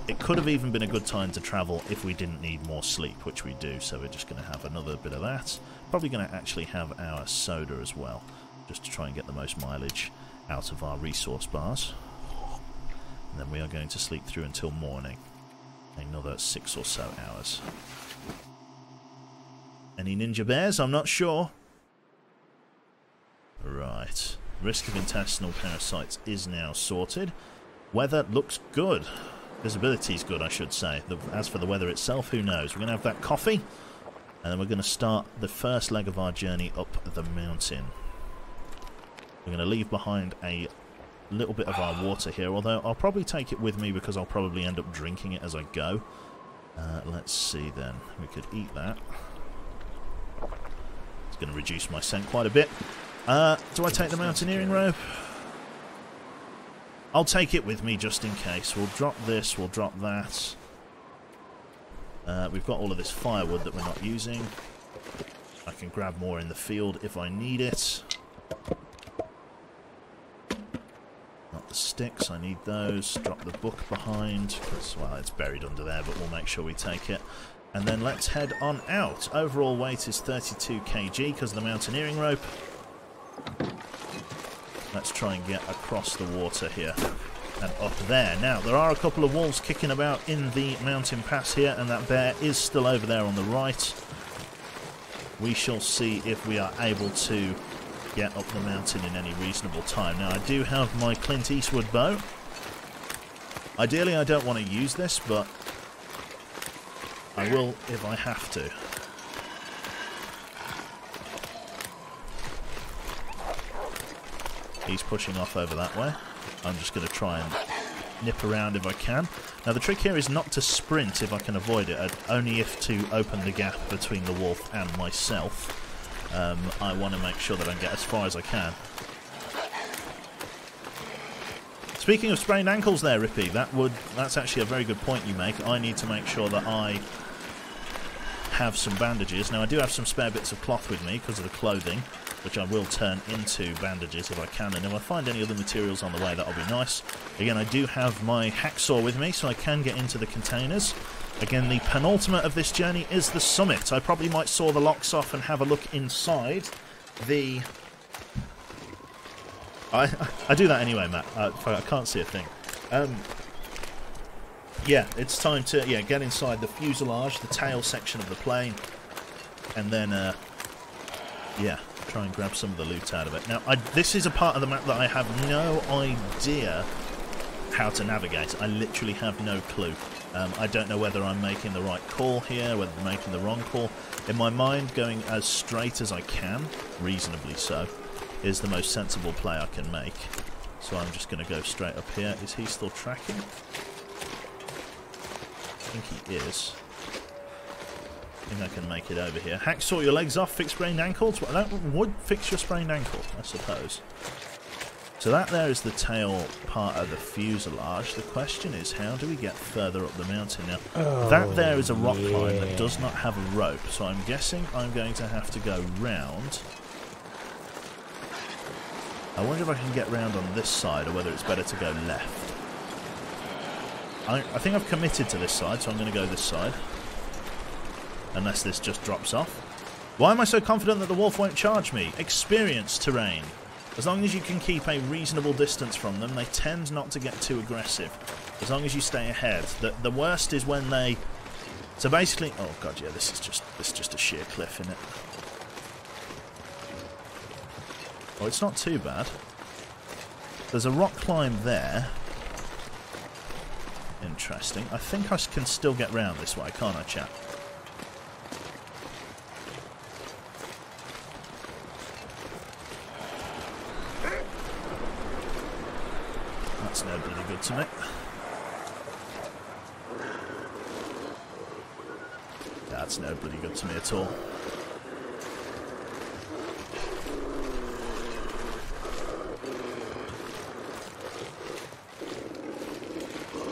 It could have even been a good time to travel if we didn't need more sleep, which we do, so we're just going to have another bit of that. Probably going to actually have our soda as well, just to try and get the most mileage out of our resource bars. And then we are going to sleep through until morning. Another 6 or so hours. Any ninja bears? I'm not sure. Right. Risk of intestinal parasites is now sorted. Weather looks good. Visibility is good, I should say. As for the weather itself, who knows? We're going to have that coffee, and then we're going to start the first leg of our journey up the mountain. We're going to leave behind a little bit of our water here, although I'll probably take it with me because I'll probably end up drinking it as I go. Let's see then. We could eat that. It's going to reduce my scent quite a bit. Do I take the mountaineering rope? I'll take it with me just in case. We'll drop this, we'll drop that. We've got all of this firewood that we're not using. I can grab more in the field if I need it. Not the sticks, I need those. Drop the book behind, because, well, it's buried under there, but we'll make sure we take it. And then let's head on out. Overall weight is 32 kg because of the mountaineering rope. Let's try and get across the water here and up there. Now, there are a couple of wolves kicking about in the mountain pass here, and that bear is still over there on the right. We shall see if we are able to get up the mountain in any reasonable time. Now, I do have my Clint Eastwood bow. Ideally, I don't want to use this, but I will if I have to. He's pushing off over that way. I'm just going to try and nip around if I can. Now the trick here is not to sprint if I can avoid it, only if to open the gap between the wolf and myself. I want to make sure that I can get as far as I can. Speaking of sprained ankles there, Rippy, that's actually a very good point you make. I need to make sure that I have some bandages. Now I do have some spare bits of cloth with me because of the clothing, which I will turn into bandages if I can, and if I find any other materials on the way, that'll be nice. Again, I do have my hacksaw with me, so I can get into the containers. Again, the penultimate of this journey is the summit. I probably might saw the locks off and have a look inside the... I do that anyway, Matt. I can't see a thing. Yeah, it's time to get inside the fuselage, the tail section of the plane, and then try and grab some of the loot out of it. Now, this is a part of the map that I have no idea how to navigate. I literally have no clue. I don't know whether I'm making the right call here, whether I'm making the wrong call. In my mind, going as straight as I can, reasonably so, is the most sensible play I can make. So I'm just going to go straight up here. Is he still tracking? I think he is. I think I can make it over here. Hacksaw your legs off, fix sprained ankles. Well, that would fix your sprained ankle, I suppose. So that there is the tail part of the fuselage. The question is, how do we get further up the mountain now? That there is a rock climb that does not have a rope, so I'm guessing I'm going to have to go round. I wonder if I can get round on this side, or whether it's better to go left. I think I've committed to this side, so I'm going to go this side. Unless this just drops off. Why am I so confident that the wolf won't charge me? Experienced terrain. As long as you can keep a reasonable distance from them, they tend not to get too aggressive. As long as you stay ahead. The worst is when they... So basically... Oh god, yeah, this is just a sheer cliff, isn't it? Well, it's not too bad. There's a rock climb there. Interesting. I think I can still get round this way, can't I, chap? That's no bloody good to me. That's no bloody good to me at all.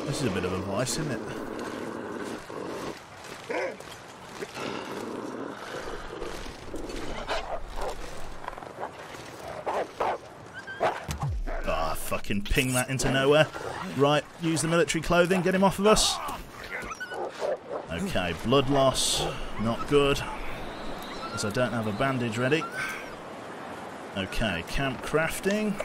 This is a bit of a vice, isn't it? Ah, fucking ping that into nowhere. Right, use the military clothing, get him off of us. Okay, blood loss, not good. As I don't have a bandage ready. Okay, camp crafting.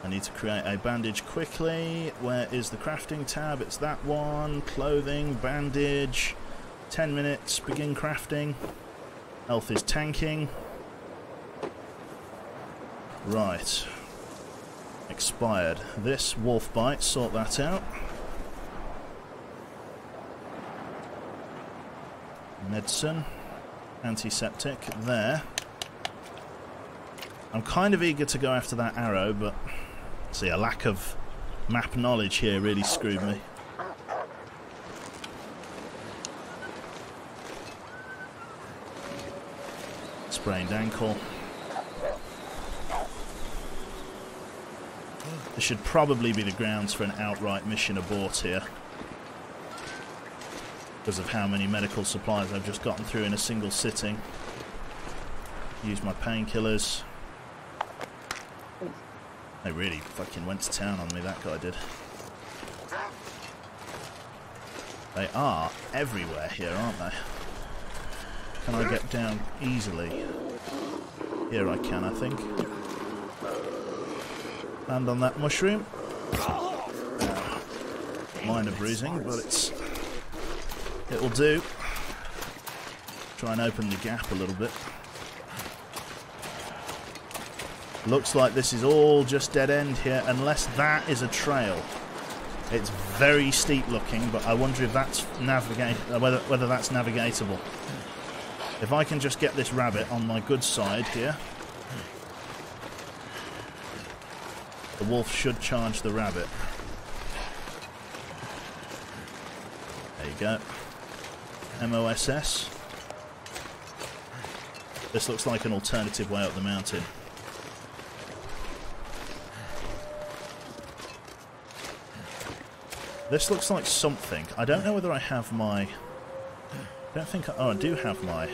I need to create a bandage quickly. Where is the crafting tab? It's that one. Clothing, bandage. 10 minutes, begin crafting. Health is tanking. Right. Expired. This wolf bite, sort that out. Medicine. Antiseptic, there. I'm kind of eager to go after that arrow, but... See, a lack of map knowledge here really screwed me. Sprained ankle. This should probably be the grounds for an outright mission abort here, because of how many medical supplies I've just gotten through in a single sitting. Use my painkillers. They really fucking went to town on me, that guy did. They are everywhere here, aren't they? Can I get down easily? Here I can, I think. Land on that mushroom. Minor bruising, but it'll do. Try and open the gap a little bit. Looks like this is all just dead end here, unless that is a trail. It's very steep looking, but I wonder if that's whether that's navigatable. If I can just get this rabbit on my good side here, the wolf should charge the rabbit. There you go. MOSS. This looks like an alternative way up the mountain. This looks like something. I don't know whether I have my... I don't think... Oh, I do have my...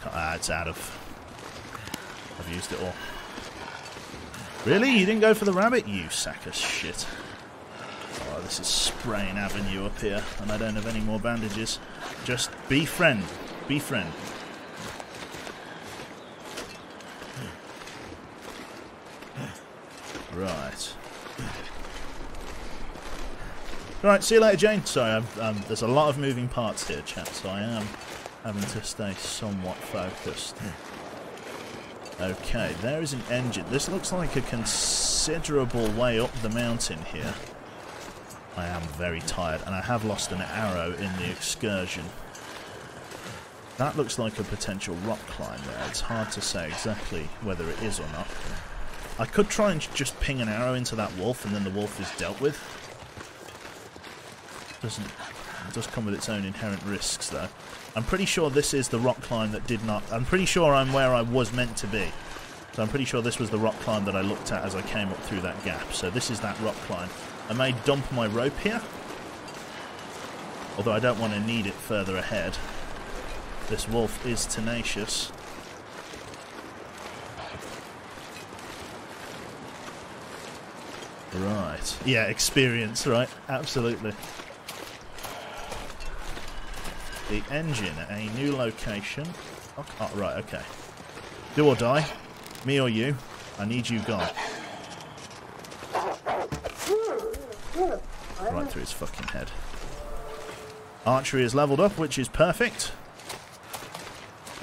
Ah, it's out of... I've used it all. Really? You didn't go for the rabbit? You sack of shit. Oh, this is Sprain Avenue up here, and I don't have any more bandages. Just befriend. Befriend. Right. Right, see you later, Jane. Sorry, there's a lot of moving parts here, chat, so I am having to stay somewhat focused. Okay, there is an engine. This looks like a considerable way up the mountain here. I am very tired, and I have lost an arrow in the excursion. That looks like a potential rock climb there. It's hard to say exactly whether it is or not. I could try and just ping an arrow into that wolf, and then the wolf is dealt with. It does come with its own inherent risks, though. I'm pretty sure this is the rock climb that did not... I'm pretty sure I'm where I was meant to be. So I'm pretty sure this was the rock climb that I looked at as I came up through that gap. So this is that rock climb. I may dump my rope here, although I don't want to need it further ahead. This wolf is tenacious. Right. Yeah, experience, right? Absolutely. The engine, a new location. Oh, right, okay. Do or die. Me or you. I need you gone. Right through his fucking head. Archery is leveled up, which is perfect.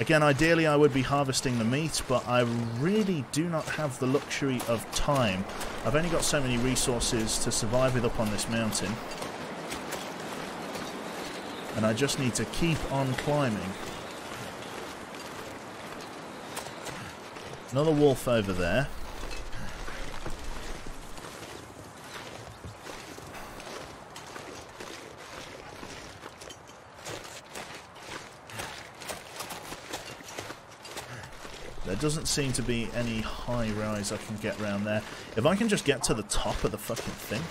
Again, ideally I would be harvesting the meat, but I really do not have the luxury of time. I've only got so many resources to survive with up on this mountain. And I just need to keep on climbing. Another wolf over there. There doesn't seem to be any high rise I can get around there. If I can just get to the top of the fucking thing,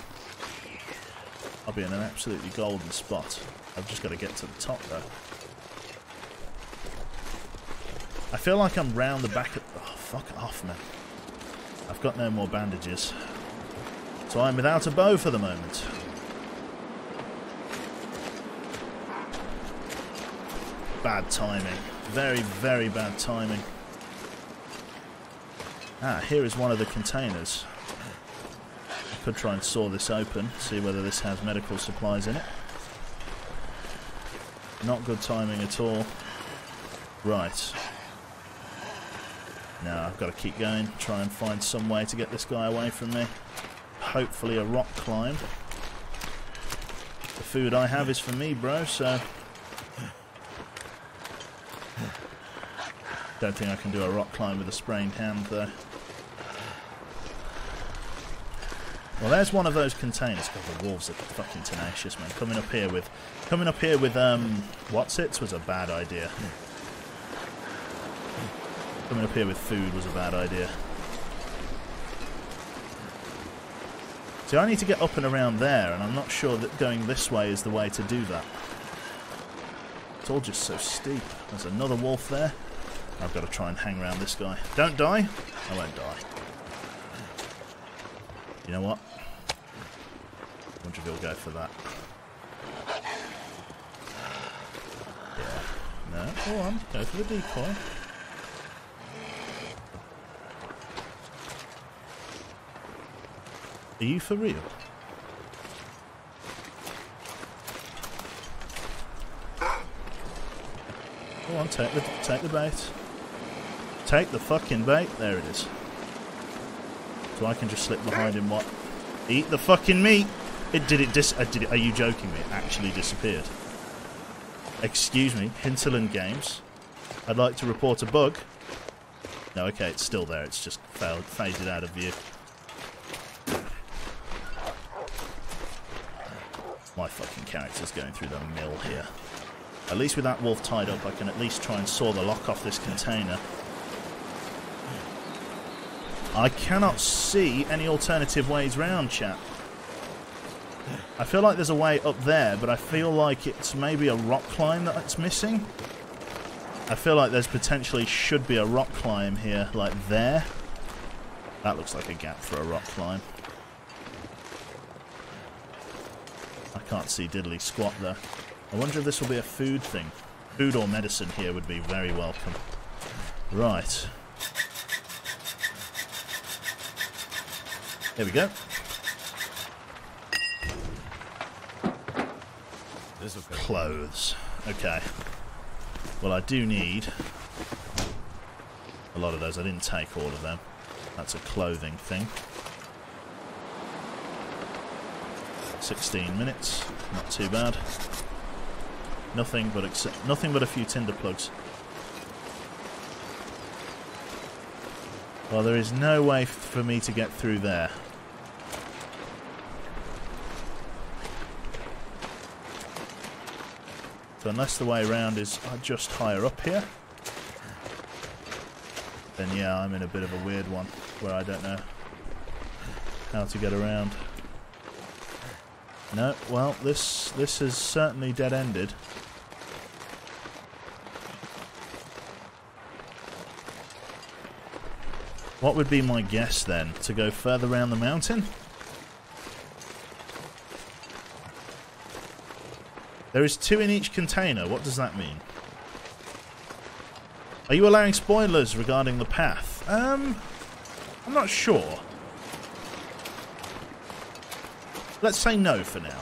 I'll be in an absolutely golden spot. I've just got to get to the top, though. I feel like I'm round the back of... Oh, fuck off, man. I've got no more bandages. So I'm without a bow for the moment. Bad timing. Very, very bad timing. Ah, here is one of the containers. I could try and saw this open, see whether this has medical supplies in it. Not good timing at all. Right. Now I've got to keep going, try and find some way to get this guy away from me. Hopefully a rock climb. The food I have is for me, bro, so... Don't think I can do a rock climb with a sprained hand, though. Well, there's one of those containers. God, the wolves are fucking tenacious, man. Coming up here with what's-its was a bad idea. Coming up here with food was a bad idea. See, I need to get up and around there, and I'm not sure that going this way is the way to do that. It's all just so steep. There's another wolf there. I've got to try and hang around this guy. Don't die. I won't die. You know what? I wonder if he'll go for that. Yeah. No, go on. Go for the decoy. Are you for real? Go on, take the bait. Take the fucking bait. There it is. So I can just slip behind him. What? Eat the fucking meat! Did it? Are you joking me? It actually disappeared. Excuse me, Hinterland Games. I'd like to report a bug. No, okay, it's still there. It's just faded out of view. My fucking character's going through the mill here. At least with that wolf tied up, I can at least try and saw the lock off this container. I cannot see any alternative ways round, chat. I feel like there's a way up there, but I feel like it's maybe a rock climb that it's missing. I feel like there's potentially should be a rock climb here, like there. That looks like a gap for a rock climb. I can't see diddly squat there. I wonder if this will be a food thing. Food or medicine here would be very welcome. Right. There we go. Clothes. Okay. Well, I do need a lot of those. I didn't take all of them. That's a clothing thing. 16 minutes. Not too bad. Nothing but a few tinder plugs. Well, there is no way for me to get through there. So unless the way around is just higher up here, then yeah, I'm in a bit of a weird one where I don't know how to get around. No, well, this is certainly dead-ended. What would be my guess then? To go further around the mountain? There is 2 in each container. What does that mean? Are you allowing spoilers regarding the path? I'm not sure. Let's say no for now.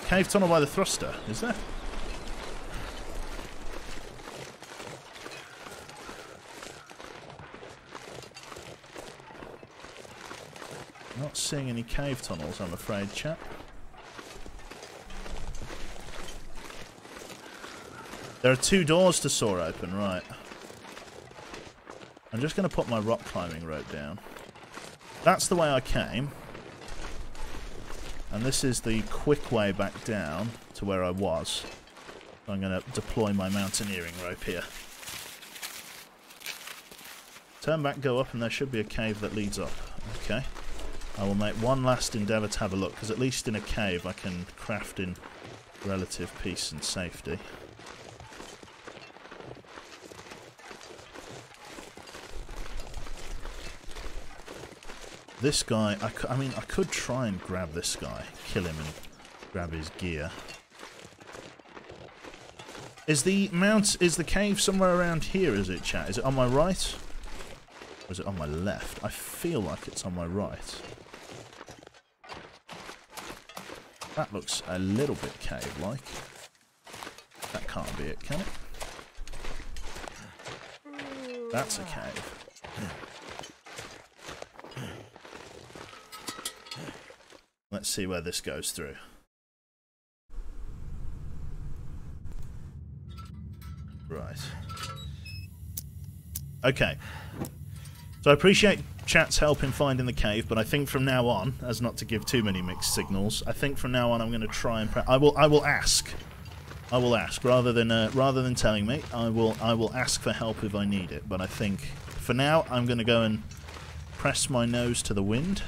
Cave tunnel by the thruster, is there? Not seeing any cave tunnels, I'm afraid, chat. There are 2 doors to saw open, right. I'm just going to put my rock climbing rope down. That's the way I came. And this is the quick way back down to where I was. I'm going to deploy my mountaineering rope here. Turn back, go up, and there should be a cave that leads up. Okay. I will make one last endeavour to have a look, because at least in a cave I can craft in relative peace and safety. This guy, I mean, I could try and grab this guy, kill him and grab his gear. Is the cave somewhere around here, is it, chat? Is it on my right? Or is it on my left? I feel like it's on my right. That looks a little bit cave-like. That can't be it, can it? That's a cave. Let's see where this goes through. Right. Okay. So I appreciate chat's help in finding the cave, but I think from now on, as not to give too many mixed signals, I think from now on I'm going to try and I will ask. I will ask rather than telling me. I will ask for help if I need it. But I think for now I'm going to go and press my nose to the wind.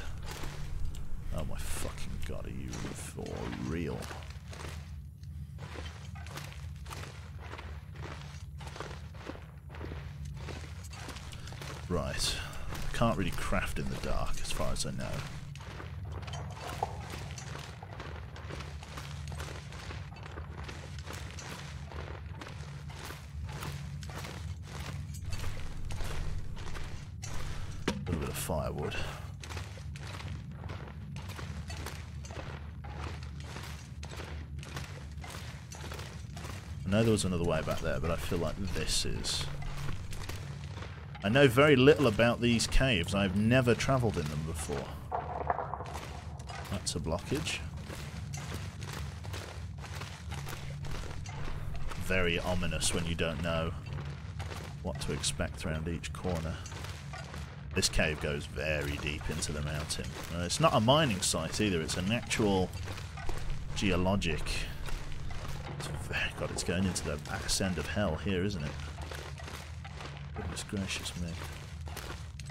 Oh my fucking god, are you for real? Right. I can't really craft in the dark as far as I know. A little bit of firewood. I know there was another way back there, but I feel like this is I know very little about these caves. I've never travelled in them before. That's a blockage. Very ominous when you don't know what to expect around each corner. This cave goes very deep into the mountain. It's not a mining site either, it's an actual geologic... God, it's going into the axe end of hell here, isn't it? Goodness gracious me.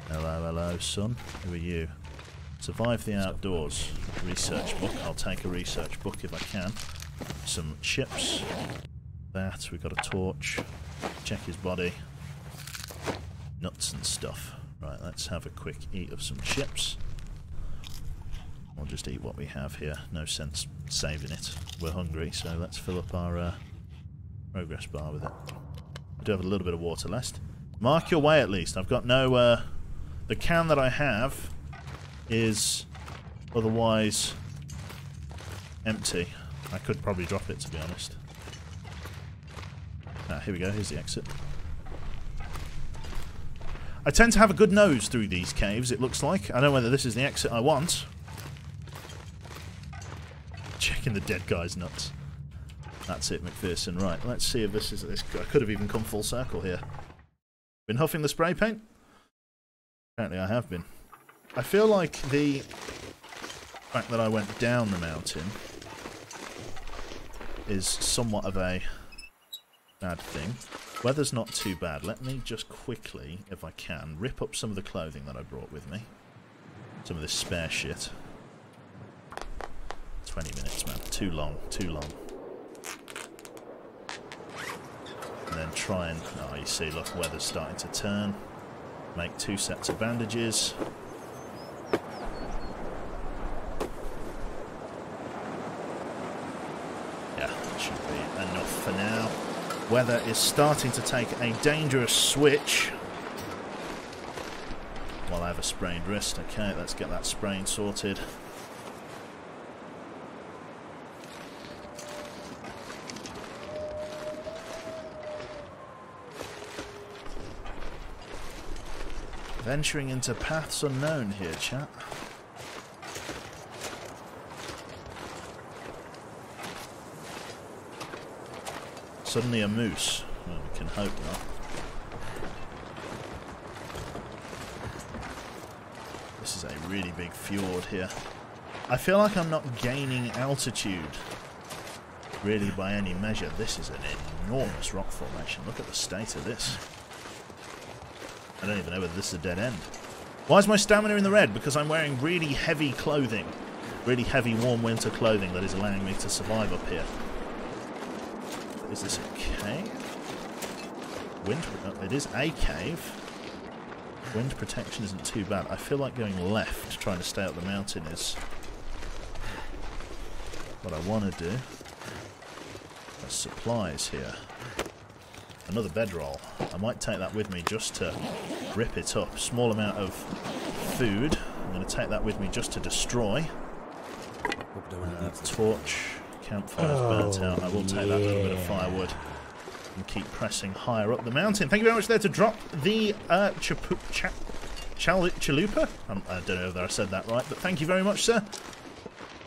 Hello, hello, son. Who are you? Survive the outdoors. Research book. I'll take a research book if I can. Some chips. That. We've got a torch. Check his body. Nuts and stuff. Right, let's have a quick eat of some chips. We'll just eat what we have here. No sense saving it. We're hungry, so let's fill up our progress bar with it. I do have a little bit of water left. Mark your way at least. I've got no... the can that I have is otherwise empty. I could probably drop it, to be honest. Ah, here we go. Here's the exit. I tend to have a good nose through these caves, it looks like. I don't know whether this is the exit I want. Checking the dead guy's nuts. That's it, McPherson. Right, let's see if this is... I could have even come full circle here. Been huffing the spray paint? Apparently I have been. I feel like the fact that I went down the mountain is somewhat of a bad thing. Weather's not too bad. Let me just quickly, if I can, rip up some of the clothing that I brought with me. Some of this spare shit. 20 minutes, man. Too long. Too long. And then try and... Oh, you see, look, weather's starting to turn. Make 2 sets of bandages. Yeah, that should be enough for now. Weather is starting to take a dangerous switch. While I have a sprained wrist. Okay, let's get that sprain sorted. Venturing into paths unknown here, chat. Suddenly a moose. Well, we can hope not. This is a really big fjord here. I feel like I'm not gaining altitude, really, by any measure. This is an enormous rock formation. Look at the state of this. I don't even know whether this is a dead end. Why is my stamina in the red? Because I'm wearing really heavy clothing. Really heavy warm winter clothing that is allowing me to survive up here. Is this a cave? It is a cave. Wind protection isn't too bad. I feel like going left, trying to stay up the mountain is what I want to do. There's supplies here. Another bedroll. I might take that with me just to rip it up. Small amount of food. I'm going to take that with me just to destroy. Torch. Campfire's burnt out. I will take that little bit of firewood and keep pressing higher up the mountain. Thank you very much there to drop the chalupa. I don't know whether I said that right, but thank you very much, sir.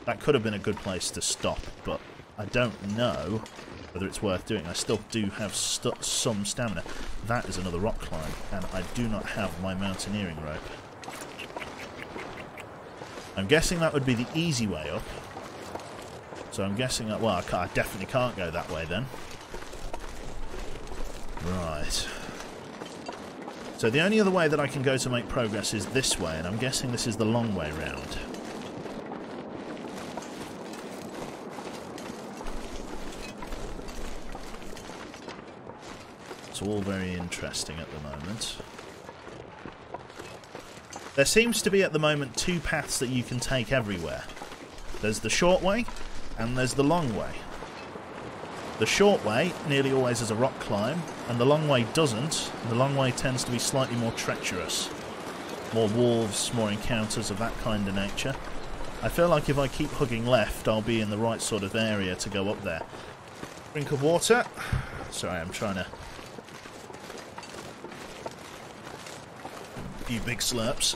That could have been a good place to stop, but I don't know whether it's worth doing. I still do have some stamina. That is another rock climb, and I do not have my mountaineering rope. I'm guessing that would be the easy way up. So I'm guessing that... Well, I definitely can't go that way then. Right. So the only other way that I can go to make progress is this way, and I'm guessing this is the long way round. It's all very interesting at the moment. There seems to be at the moment 2 paths that you can take everywhere. There's the short way, and there's the long way. The short way nearly always is a rock climb, and the long way doesn't. The long way tends to be slightly more treacherous. More wolves, more encounters of that kind of nature. I feel like if I keep hugging left, I'll be in the right sort of area to go up there. Drink of water. Sorry, I'm trying to few big slurps.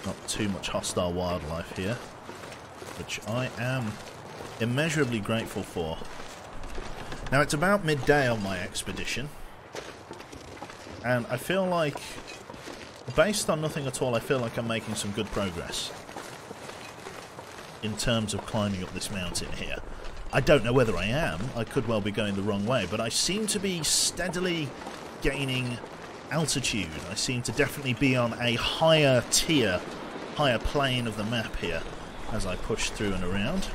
Not too much hostile wildlife here, which I am immeasurably grateful for. Now, it's about midday on my expedition, and I feel like, based on nothing at all, I feel like I'm making some good progress in terms of climbing up this mountain here. I don't know whether I am. I could well be going the wrong way, but I seem to be steadily gaining altitude. I seem to definitely be on a higher tier, higher plane of the map here as I push through and around.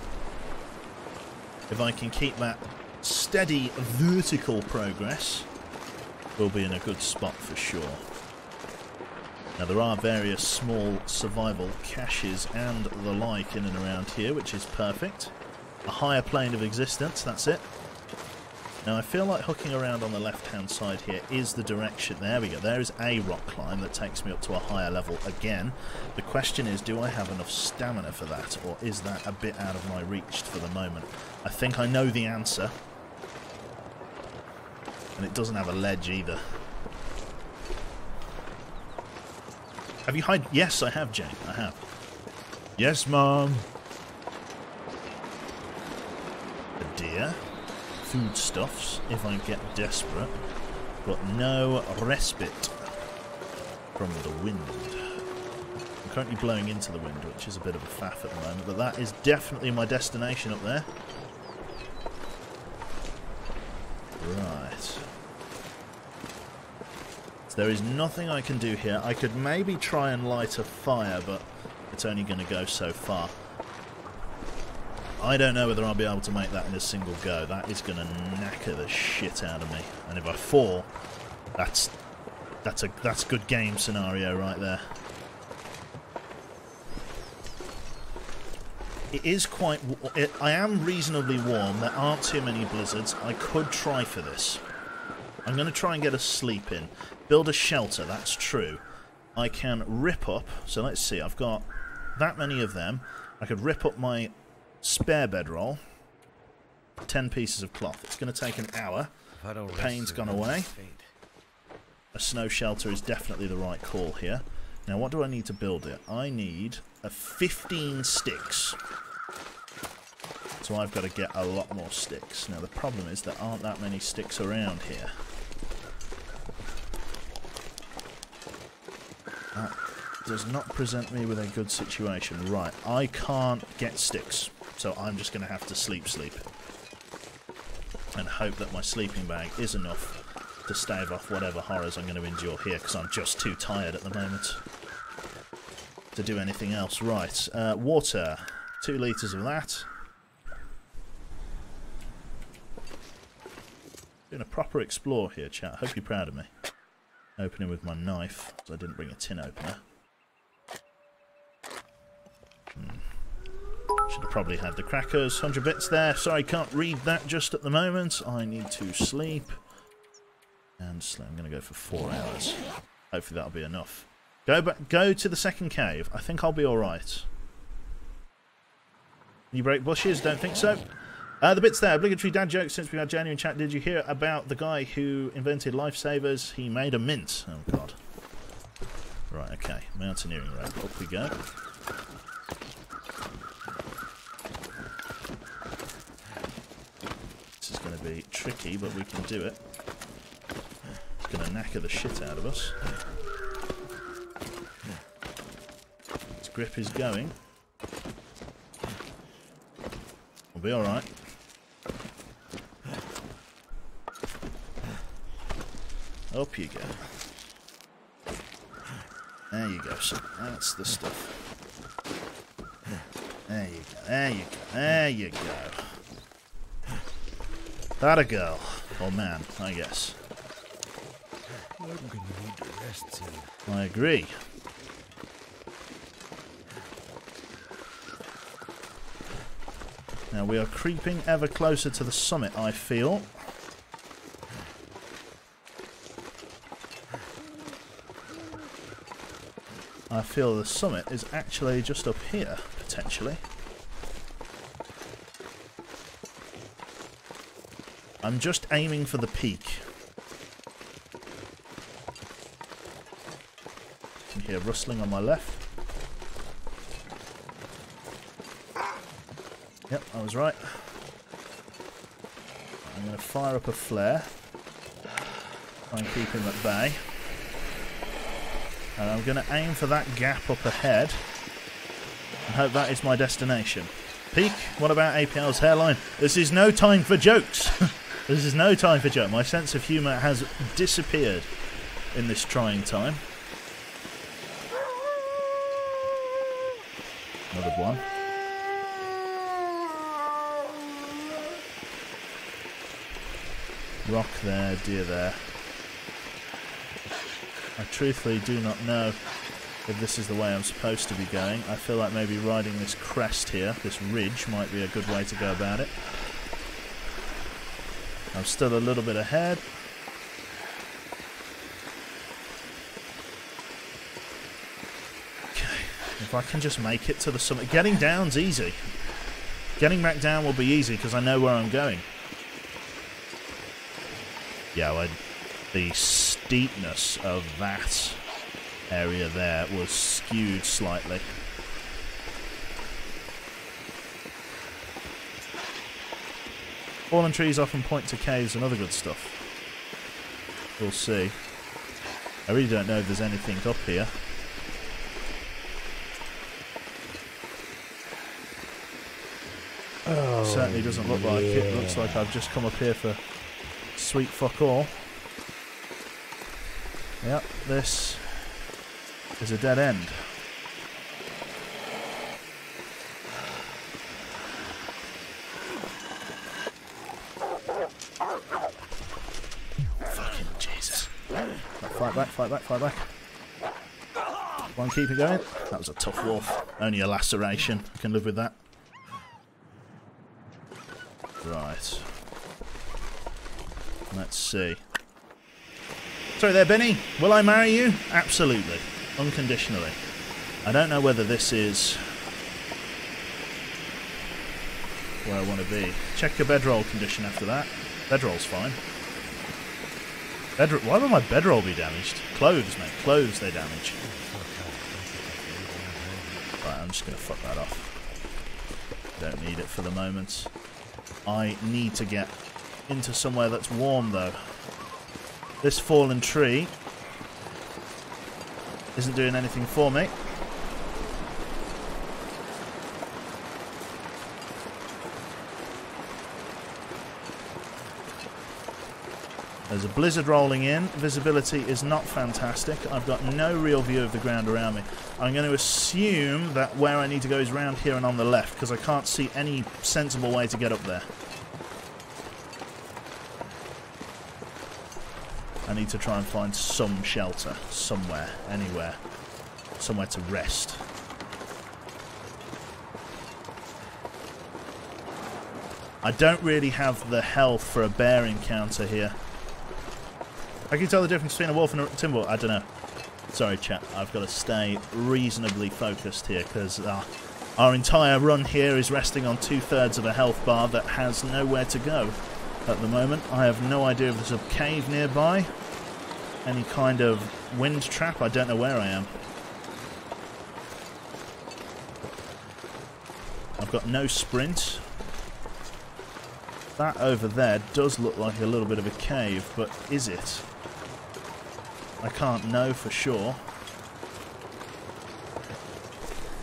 If I can keep that steady vertical progress, we'll be in a good spot for sure. Now, there are various small survival caches and the like in and around here, which is perfect. A higher plane of existence, that's it. Now, I feel like hooking around on the left-hand side here is the direction. There we go. There is a rock climb that takes me up to a higher level again. The question is, do I have enough stamina for that, or is that a bit out of my reach for the moment? I think I know the answer. And it doesn't have a ledge either. Have you hide? Yes, I have, Jane. I have. Yes, Mom. A deer. Foodstuffs, if I get desperate. But no respite from the wind. I'm currently blowing into the wind, which is a bit of a faff at the moment. But that is definitely my destination up there. Right. There is nothing I can do here. I could maybe try and light a fire, but it's only going to go so far. I don't know whether I'll be able to make that in a single go. That is going to knacker the shit out of me. And if I fall, that's good game scenario right there. It is quite... I am reasonably warm. There aren't too many blizzards. I could try for this. I'm going to try and get a sleep in. Build a shelter, that's true. I can rip up... So let's see, I've got that many of them. I could rip up my spare bedroll. 10 pieces of cloth. It's going to take an hour. The pain's gone away. A snow shelter is definitely the right call here. Now, what do I need to build it? I need 15 sticks. So I've got to get a lot more sticks. Now, the problem is there aren't that many sticks around here. That does not present me with a good situation. Right, I can't get sticks, so I'm just going to have to sleep. And hope that my sleeping bag is enough to stave off whatever horrors I'm going to endure here, because I'm just too tired at the moment to do anything else. Right, water. 2 litres of that. Doing a proper explore here, chat. Hope you're proud of me. Opening with my knife, because I didn't bring a tin opener. Should have probably had the crackers. 100 bits there. Sorry, can't read that just at the moment. I need to sleep. And I'm going to go for 4 hours. Hopefully that'll be enough. Go to the second cave. I think I'll be alright. You break bushes? Don't think so. The bits there, obligatory dad jokes since we had January in chat. Did you hear about the guy who invented lifesavers? He made a mint. Oh, God. Right, okay. Mountaineering rope. Up we go. This is going to be tricky, but we can do it. It's going to knacker the shit out of us. Its grip is going. We'll be alright. Up you go. There you go, son. That's the stuff. There you go. There you go. There you go. That a girl. Or man, I guess. I'm gonna need to rest soon. I agree. Now we are creeping ever closer to the summit, I feel. I feel the summit is actually just up here, potentially. I'm just aiming for the peak. You can hear rustling on my left. Yep, I was right. I'm going to fire up a flare. Try and keep him at bay. And I'm going to aim for that gap up ahead. And hope that is my destination. Peak, what about APL's hairline? This is no time for jokes. This is no time for jokes. My sense of humour has disappeared in this trying time. Another one. Rock there, deer there. I truthfully do not know if this is the way I'm supposed to be going. I feel like maybe riding this crest here, this ridge, might be a good way to go about it. I'm still a little bit ahead. Okay, if I can just make it to the summit. Getting down's easy. Getting back down will be easy because I know where I'm going. Yeah, the steepness of that area there was skewed slightly. Fallen trees often point to caves and other good stuff. We'll see. I really don't know if there's anything up here. Oh, Certainly doesn't look like it. Looks like I've just come up here for sweet fuck all. Yep, this is a dead end. Fucking Jesus. Fight back, fight back, fight back. One, keep it going. That was a tough wolf. Only a laceration. I can live with that. Right. Let's see. Sorry there, Benny. Will I marry you? Absolutely. Unconditionally. I don't know whether this is where I want to be. Check your bedroll condition after that. Bedroll's fine. Why would my bedroll be damaged? Clothes, mate. Clothes they damage. Right, I'm just going to fuck that off. Don't need it for the moment. I need to get into somewhere that's warm, though. This fallen tree isn't doing anything for me. There's a blizzard rolling in. Visibility is not fantastic. I've got no real view of the ground around me. I'm going to assume that where I need to go is round here and on the left, because I can't see any sensible way to get up there. I need to try and find some shelter, somewhere, anywhere. Somewhere to rest. I don't really have the health for a bear encounter here. I can tell the difference between a wolf and a timber wolf. I don't know. Sorry, chat. I've got to stay reasonably focused here, because our entire run here is resting on 2/3 of a health bar that has nowhere to go. At the moment, I have no idea if there's a cave nearby, any kind of wind trap. I don't know where I am. I've got no sprint. That over there does look like a little bit of a cave, but is it? I can't know for sure.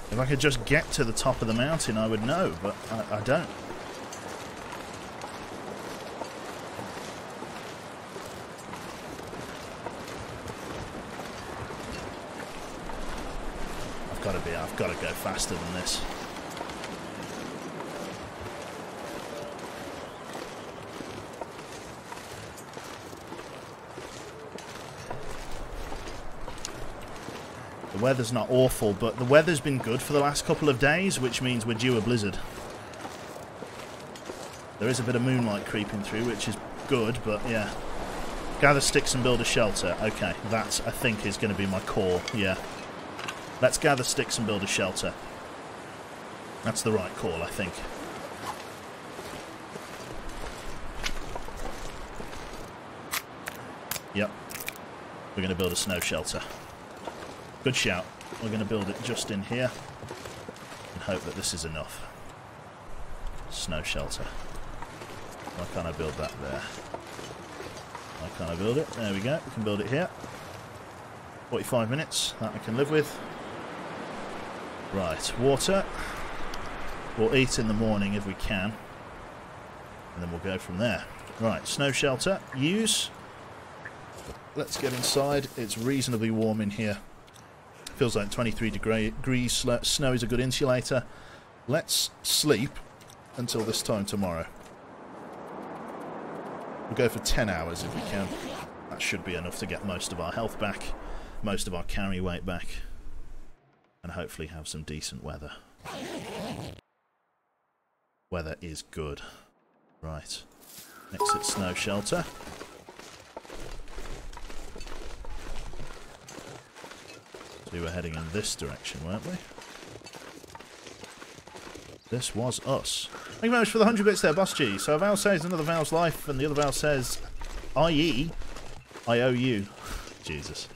If I could just get to the top of the mountain, I would know, but I don't. I've got to go faster than this. The weather's not awful, but the weather's been good for the last couple of days, which means we're due a blizzard. There is a bit of moonlight creeping through, which is good, but yeah. Gather sticks and build a shelter. Okay, that, I think, is going to be my call, yeah. Let's gather sticks and build a shelter. That's the right call, I think. Yep. We're going to build a snow shelter. Good shout. We're going to build it just in here and hope that this is enough. Snow shelter. Why can't I build that there? Why can't I build it? There we go. We can build it here. 45 minutes. That I can live with. Right. Water. We'll eat in the morning if we can. And then we'll go from there. Right. Snow shelter. Use. Let's get inside. It's reasonably warm in here. Feels like 23 degrees. Snow is a good insulator. Let's sleep until this time tomorrow. We'll go for 10 hours if we can. That should be enough to get most of our health back, most of our carry weight back, and hopefully have some decent weather. Weather is good. Right. Exit snow shelter. We were heading in this direction, weren't we? This was us. Thank you very much for the 100 bits there, Boss G. So a Val says another Val's life, and the other Val says, i.e., I owe you. Jesus.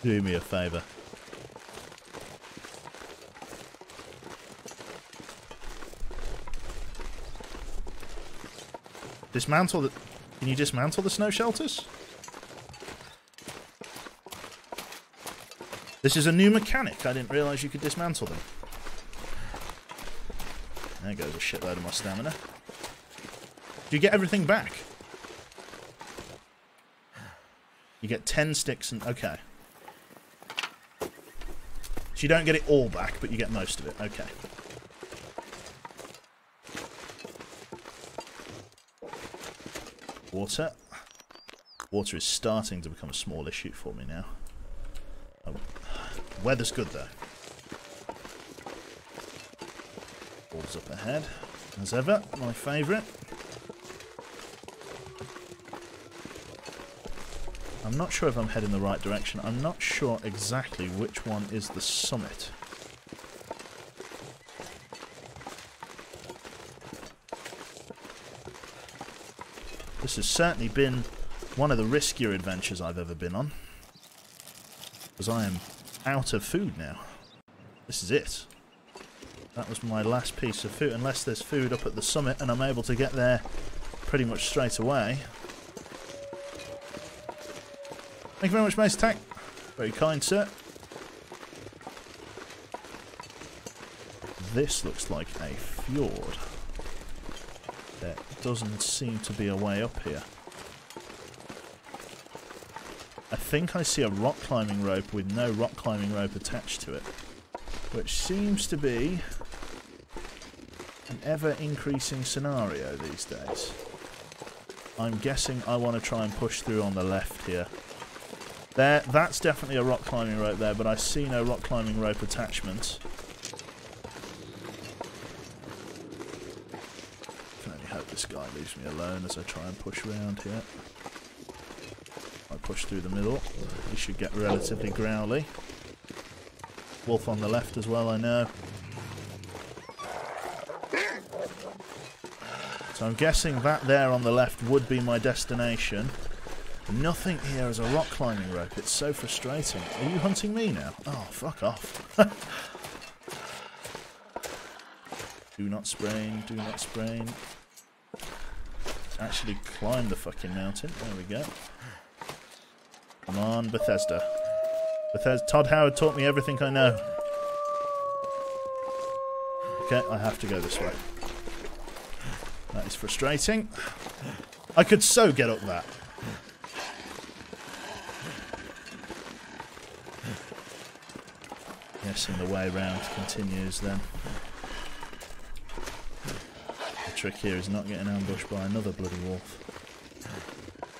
Do me a favour. Dismantle the... Can you dismantle the snow shelters? This is a new mechanic. I didn't realise you could dismantle them. There goes a shitload of my stamina. Do you get everything back? You get 10 sticks and... Okay. So you don't get it all back, but you get most of it. Okay. Water. Water is starting to become a small issue for me now. Oh. Weather's good though. Balls up ahead. As ever, my favourite. I'm not sure if I'm heading the right direction. I'm not sure exactly which one is the summit. This has certainly been one of the riskier adventures I've ever been on. Because I am out of food now. This is it. That was my last piece of food. Unless there's food up at the summit and I'm able to get there pretty much straight away. Thank you very much, Mace Attack. Very kind, sir. This looks like a fjord. There doesn't seem to be a way up here. I think I see a rock climbing rope with no rock climbing rope attached to it, which seems to be an ever-increasing scenario these days. I'm guessing I want to try and push through on the left here. There, that's definitely a rock climbing rope there, but I see no rock climbing rope attachment. I can only hope this guy leaves me alone as I try and push around here. I push through the middle. He should get relatively growly. Wolf on the left as well, I know. So I'm guessing that there on the left would be my destination. Nothing here is a rock climbing rope. It's so frustrating. Are you hunting me now? Oh, fuck off. Do not sprain, do not sprain. Let's actually climb the fucking mountain. There we go. Come on, Bethesda. Todd Howard taught me everything I know. Okay, I have to go this way. That is frustrating. I could so get up that. Guessing the way around continues then. The trick here is not getting ambushed by another bloody wolf.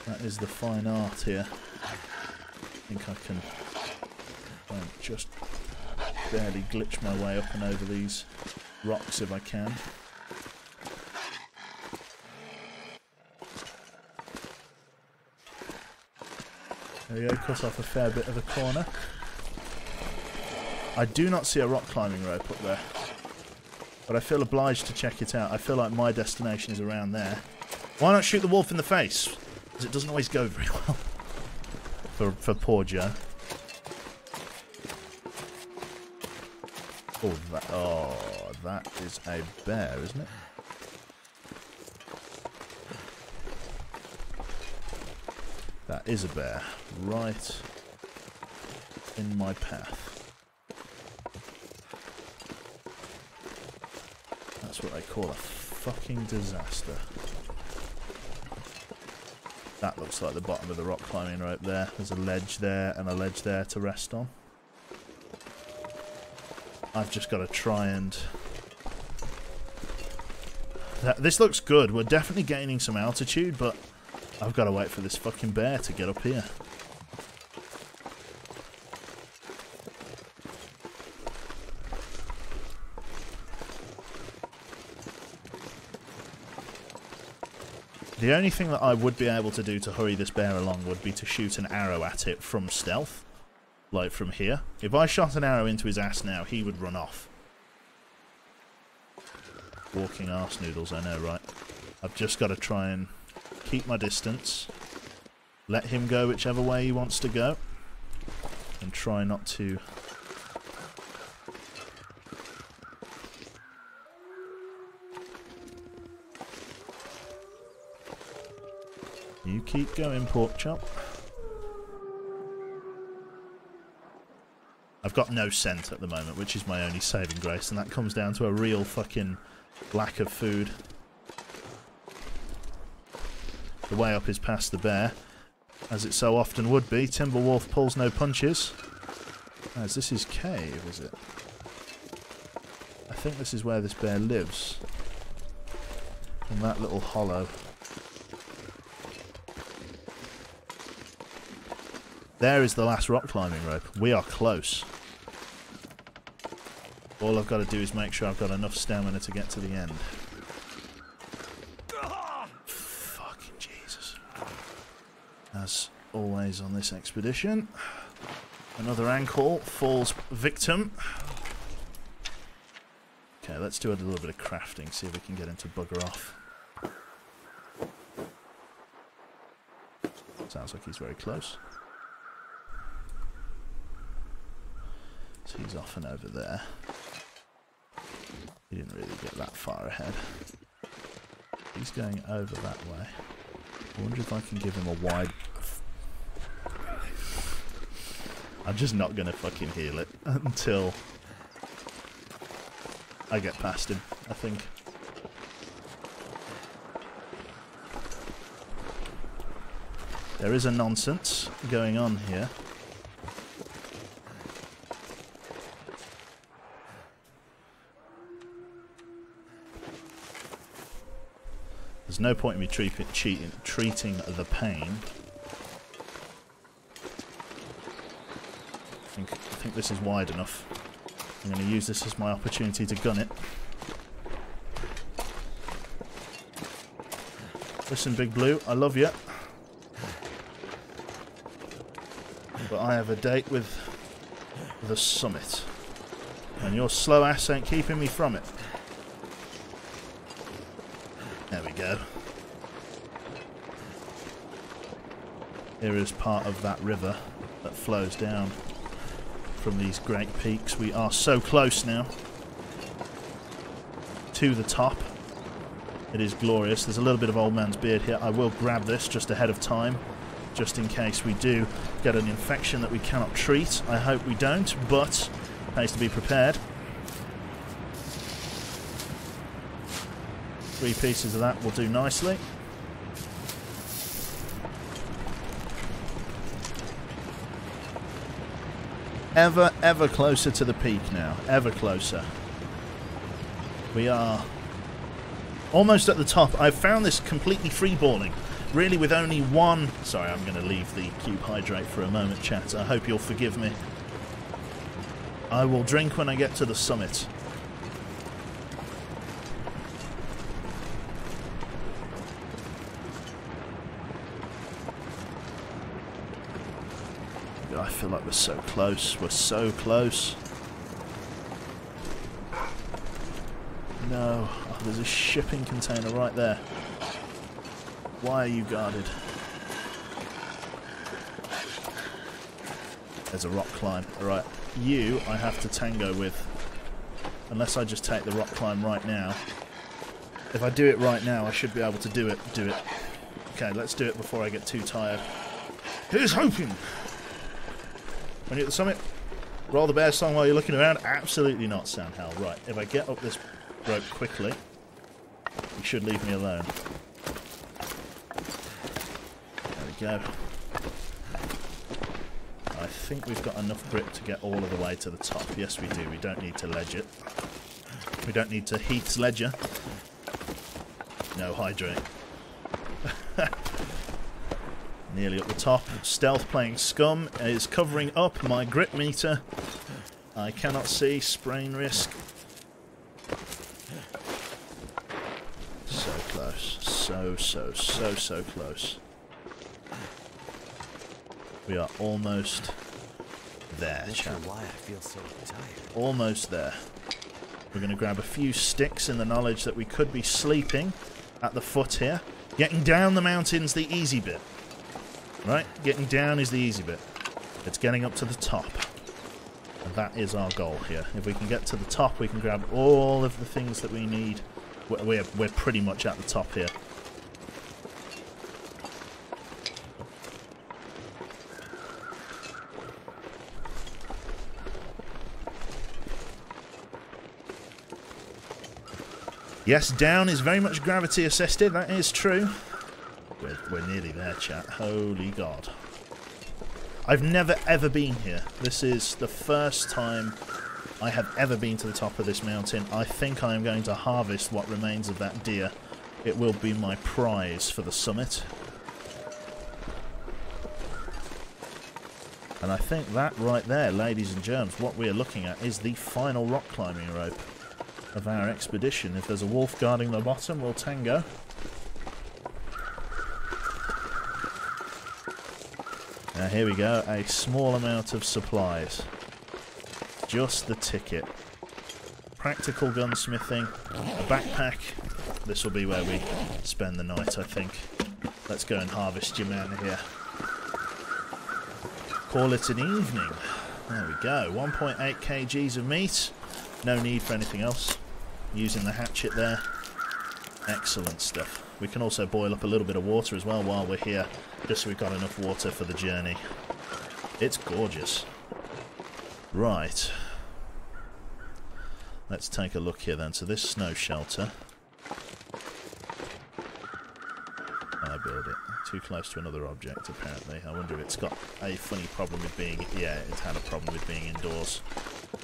That is the fine art here. I think I can just barely glitch my way up and over these rocks if I can. There we go, cut off a fair bit of a corner. I do not see a rock climbing rope up there, but I feel obliged to check it out. I feel like my destination is around there. Why not shoot the wolf in the face? because it doesn't always go very well for poor Joe. Oh, that is a bear, isn't it? That is a bear, right in my path. That's what they call a fucking disaster. That looks like the bottom of the rock climbing rope there. There's a ledge there and a ledge there to rest on. I've just got to try and... This looks good. We're definitely gaining some altitude, but I've got to wait for this fucking bear to get up here. The only thing that I would be able to do to hurry this bear along would be to shoot an arrow at it from stealth. Like from here. If I shot an arrow into his ass now, he would run off. Walking arse noodles, I know, right? I've just got to try and keep my distance. Let him go whichever way he wants to go. And try not to... You keep going, pork chop. I've got no scent at the moment, which is my only saving grace, and that comes down to a real fucking lack of food. The way up is past the bear, as it so often would be. Timberwolf pulls no punches. As this is cave, is it? I think this is where this bear lives. In that little hollow. There is the last rock climbing rope. We are close. All I've got to do is make sure I've got enough stamina to get to the end. Fucking Jesus. As always on this expedition. Another ankle falls victim. Okay, let's do a little bit of crafting, see if we can get him to bugger off. Sounds like he's very close. So he's off and over there. He didn't really get that far ahead. He's going over that way. I wonder if I can give him a wide... I'm just not going to fucking heal it until I get past him, I think. There is a nonsense going on here. There's no point in me treating the pain. I think this is wide enough. I'm going to use this as my opportunity to gun it. Listen, Big Blue, I love you. But I have a date with the summit. And your slow ass ain't keeping me from it. There we go. Here is part of that river that flows down from these great peaks. We are so close now to the top. It is glorious. There's a little bit of old man's beard here. I will grab this just ahead of time, just in case we do get an infection that we cannot treat. I hope we don't, but it pays to be prepared. 3 pieces of that will do nicely. Ever closer to the peak now. Ever closer. We are almost at the top. I've found this completely freeballing. Really with only one... Sorry, I'm going to leave the cube hydrate for a moment, chat. I hope you'll forgive me. I will drink when I get to the summit. I feel like we're so close. We're so close. No. Oh, there's a shipping container right there. Why are you guarded? There's a rock climb. Alright, you I have to tango with. Unless I just take the rock climb right now. If I do it right now, I should be able to do it. Okay, let's do it before I get too tired. Here's hoping! When you're at the summit, roll the bear song while you're looking around. Absolutely not, Sandhell. Right, if I get up this rope quickly, you should leave me alone. There we go. I think we've got enough grip to get all of the way to the top. Yes, we do. We don't need to ledge it. We don't need to Heath's ledger. No, hydrate. Nearly up the top. Stealth playing scum is covering up my grip meter. I cannot see. Sprain risk. So close. So close. We are almost there, chap. Why I feel so tired. Almost there. We're going to grab a few sticks in the knowledge that we could be sleeping at the foot here. Getting down the mountain's the easy bit. Right? Getting down is the easy bit. It's getting up to the top. And that is our goal here. If we can get to the top, we can grab all of the things that we need. We're pretty much at the top here. Yes, down is very much gravity assisted, that is true. We're nearly there, chat. Holy God. I've never ever been here. This is the first time I have ever been to the top of this mountain. I think I am going to harvest what remains of that deer. It will be my prize for the summit. And I think that right there, ladies and germs, what we are looking at is the final rock climbing rope of our expedition. If there's a wolf guarding the bottom, we'll tango. Now here we go, a small amount of supplies. Just the ticket. Practical gunsmithing, a backpack. This will be where we spend the night, I think. Let's go and harvest your man here. Call it an evening. There we go, 1.8 kgs of meat. No need for anything else. Using the hatchet there. Excellent stuff. We can also boil up a little bit of water as well while we're here, just so we've got enough water for the journey. It's gorgeous. Right. Let's take a look here then. So this snow shelter. I build it. Too close to another object, apparently. I wonder if it's got a funny problem with being... Yeah, it's had a problem with being indoors.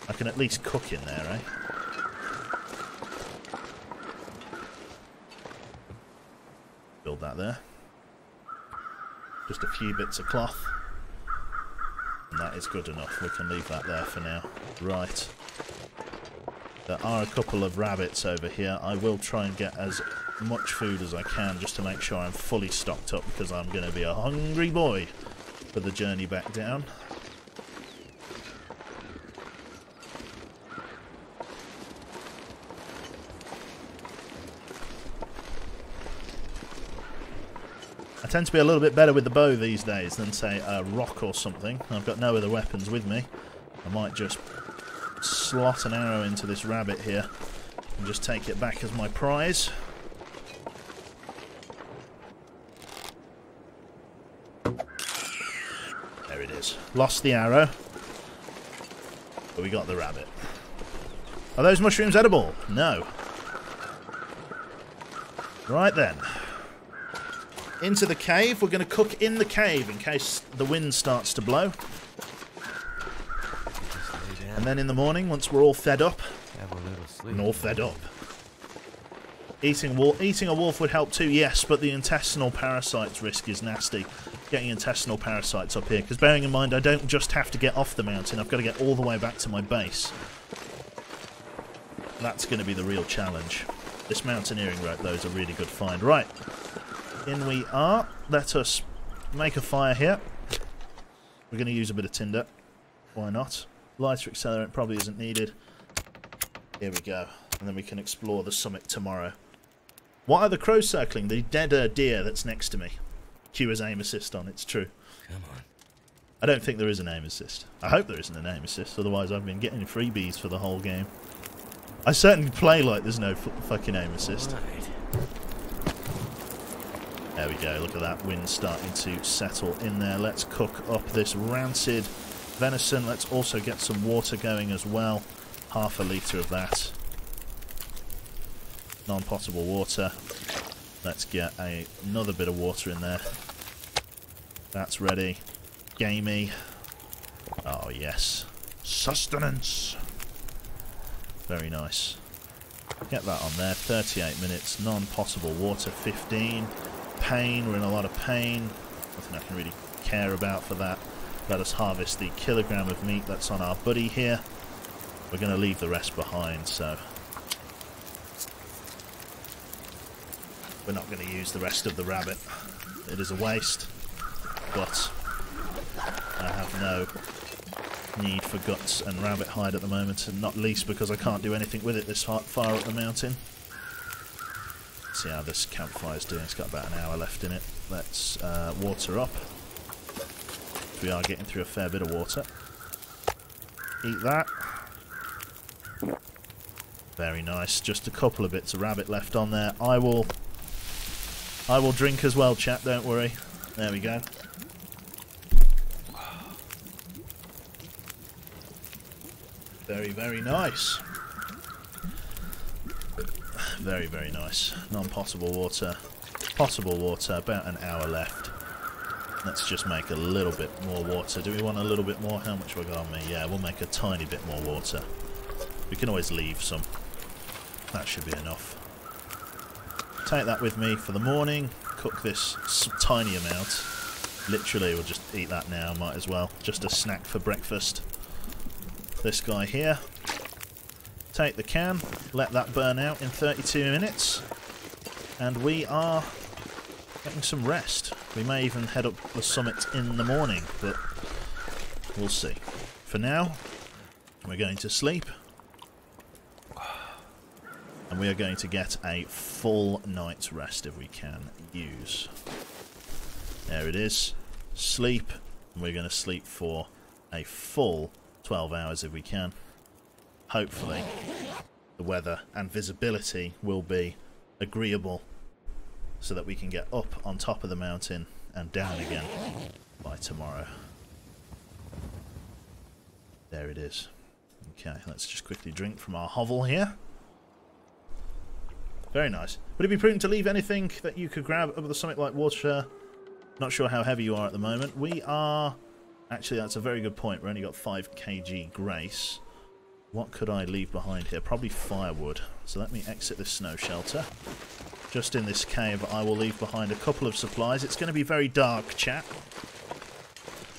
I can at least cook in there, eh? Build that there. Just a few bits of cloth. And that is good enough. We can leave that there for now. Right. There are a couple of rabbits over here. I will try and get as much food as I can just to make sure I'm fully stocked up, because I'm going to be a hungry boy for the journey back down. I tend to be a little bit better with the bow these days than, say, a rock or something. I've got no other weapons with me. I might just slot an arrow into this rabbit here and just take it back as my prize. There it is. Lost the arrow, but we got the rabbit. Are those mushrooms edible? No. Right then. Into the cave. We're going to cook in the cave in case the wind starts to blow. And then in the morning, once we're all fed up, and all fed up, eating a wolf would help too, yes, but the intestinal parasites risk is nasty. Getting intestinal parasites up here, because bearing in mind I don't just have to get off the mountain, I've got to get all the way back to my base. That's going to be the real challenge. This mountaineering rope, though, is a really good find. Right. In we are. Let us make a fire here. We're going to use a bit of tinder. Why not? Lighter accelerant probably isn't needed. Here we go. And then we can explore the summit tomorrow. What are the crows circling? The dead deer that's next to me. Cue as aim assist on, it's true. Come on. I don't think there is an aim assist. I hope there isn't an aim assist, otherwise I've been getting freebies for the whole game. I certainly play like there's no fucking aim assist. Right. There we go, look at that wind starting to settle in there. Let's cook up this rancid venison. Let's also get some water going as well. Half a litre of that. Non-potable water. Let's get another bit of water in there. That's ready. Gamey. Oh yes. Sustenance. Very nice. Get that on there. 38 minutes. Non-potable water. 15. Pain. We're in a lot of pain. Nothing I can really care about for that. Let us harvest the kilogram of meat that's on our buddy here. We're going to leave the rest behind, so we're not going to use the rest of the rabbit. It is a waste, but I have no need for guts and rabbit hide at the moment, and not least because I can't do anything with it this far up the mountain. Let's see how this campfire's doing. It's got about an hour left in it. Let's water up. We are getting through a fair bit of water. Eat that. Very nice. Just a couple of bits of rabbit left on there. I will drink as well, chat, don't worry. There we go. Very, very nice. Very, very nice. Non-potable water. Potable water, about an hour left. Let's just make a little bit more water. Do we want a little bit more? How much have I got on me? Yeah, we'll make a tiny bit more water. We can always leave some. That should be enough. Take that with me for the morning. Cook this tiny amount. Literally, we'll just eat that now, might as well. Just a snack for breakfast. This guy here. Take the can. Let that burn out in 32 minutes. And we are getting some rest. We may even head up the summit in the morning, but we'll see. For now, we're going to sleep. And we are going to get a full night's rest if we can use. There it is. Sleep. And we're going to sleep for a full 12 hours if we can. Hopefully, the weather and visibility will be agreeable so that we can get up on top of the mountain and down again by tomorrow. There it is. Okay, let's just quickly drink from our hovel here. Very nice. Would it be prudent to leave anything that you could grab up the summit like water? Not sure how heavy you are at the moment. We are... Actually, that's a very good point. We've only got 5 kg grace. What could I leave behind here? Probably firewood. So let me exit this snow shelter. Just in this cave, I will leave behind a couple of supplies. It's going to be very dark, chat.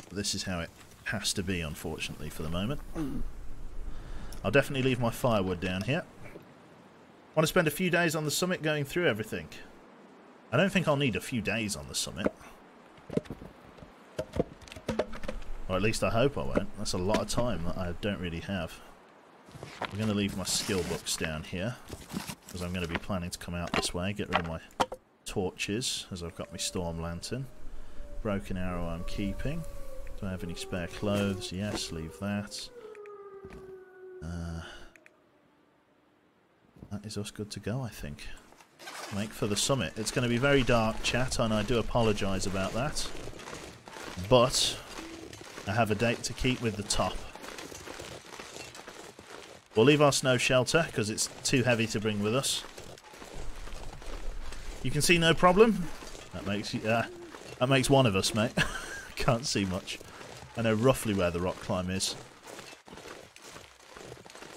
But this is how it has to be, unfortunately, for the moment. I'll definitely leave my firewood down here. Want to spend a few days on the summit going through everything. I don't think I'll need a few days on the summit. Or at least I hope I won't. That's a lot of time that I don't really have. I'm going to leave my skill books down here, because I'm going to be planning to come out this way, get rid of my torches, as I've got my storm lantern. Broken arrow I'm keeping. Do I have any spare clothes? Yes, leave that. That is us good to go, I think. Make for the summit. It's going to be very dark, chat, and I do apologise about that. But I have a date to keep with the top. We'll leave our snow shelter, because it's too heavy to bring with us. You can see no problem? That makes one of us, mate. Can't see much. I know roughly where the rock climb is.